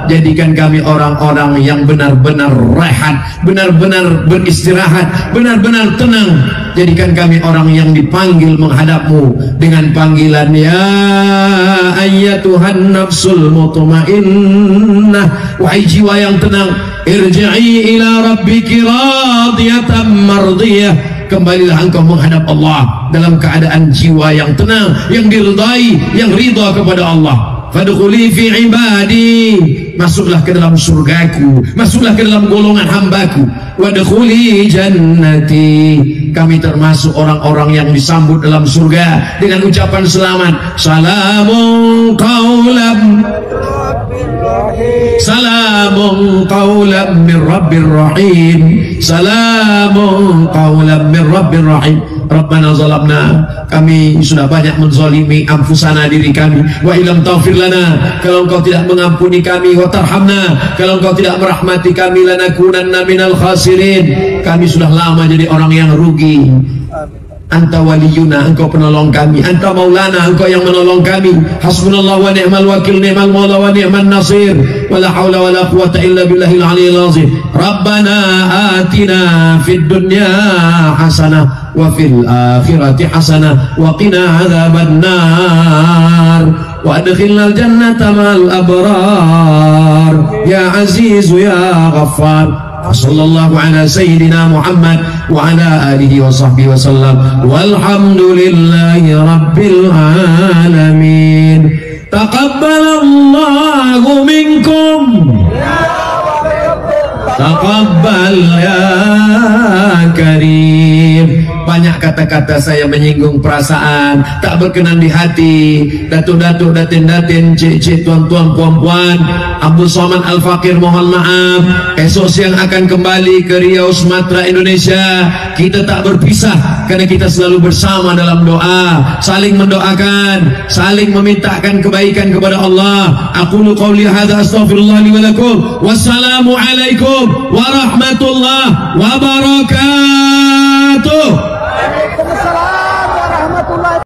Jadikan kami orang-orang yang benar-benar rehat, benar-benar beristirahat, benar-benar tenang. Jadikan kami orang yang dipanggil menghadapmu dengan panggilan ya ayyatuhan nafsul mutmainnah, wahai jiwa yang tenang, irji'i ila rabbiki radiyatan mardiyah, kembalilah engkau menghadap Allah dalam keadaan jiwa yang tenang, yang diridai, yang ridha kepada Allah. Fadkhuli fi ibadi, masuklah ke dalam surgaku, masuklah ke dalam golongan hambaku. Wadkhuli jannati, kami termasuk orang-orang yang disambut dalam surga dengan ucapan selamat. Salamun qaulam, salamun qaulam min rabbir rahim, salamun qaulam min rabbir rahim. Rabbana zalamna, kami sudah banyak menzalimi anfusana, diri kami. Wa ilam taghfir lana, kalau engkau tidak mengampuni kami. Wa tarhamna, kalau engkau tidak merahmati kami. Lanakunanna minal khasirin, kami sudah lama jadi orang yang rugi. Anta waliyuna, engkau penolong kami. Anta maulana, engkau yang menolong kami. Hasbunallah wa ni'mal wakil, ni'mal maula wa ni'man nasir. Wala hawla wala quwata illa billahil aliyyil azim. Rabbana atina fid dunya hasanah wa fil akhirati hasanah wa qina adzaban nar wa adkhilnal jannata ma'al abrar ya aziz ya ghaffar. Sallallahu ala sayyidina Muhammad wa ala alihi wa sahbihi wa sallam. Walhamdulillahi rabbil alamin. Taqabbalallahu minkum. Taqabbal ya karim. Banyak kata-kata saya menyinggung perasaan, tak berkenan di hati. Datuk-datuk, datin-datin, cik-cik, tuan-tuan, puan-puan, Abdul Somad Al-Fakir mohon maaf. Esok siang akan kembali ke Riau, Sumatera, Indonesia. Kita tak berpisah karena kita selalu bersama dalam doa, saling mendoakan, saling memintakan kebaikan kepada Allah. Aqulu qawli hadza astaghfirullah li wa lakum. Wassalamu alaikum warahmatullahi wabarakatuh.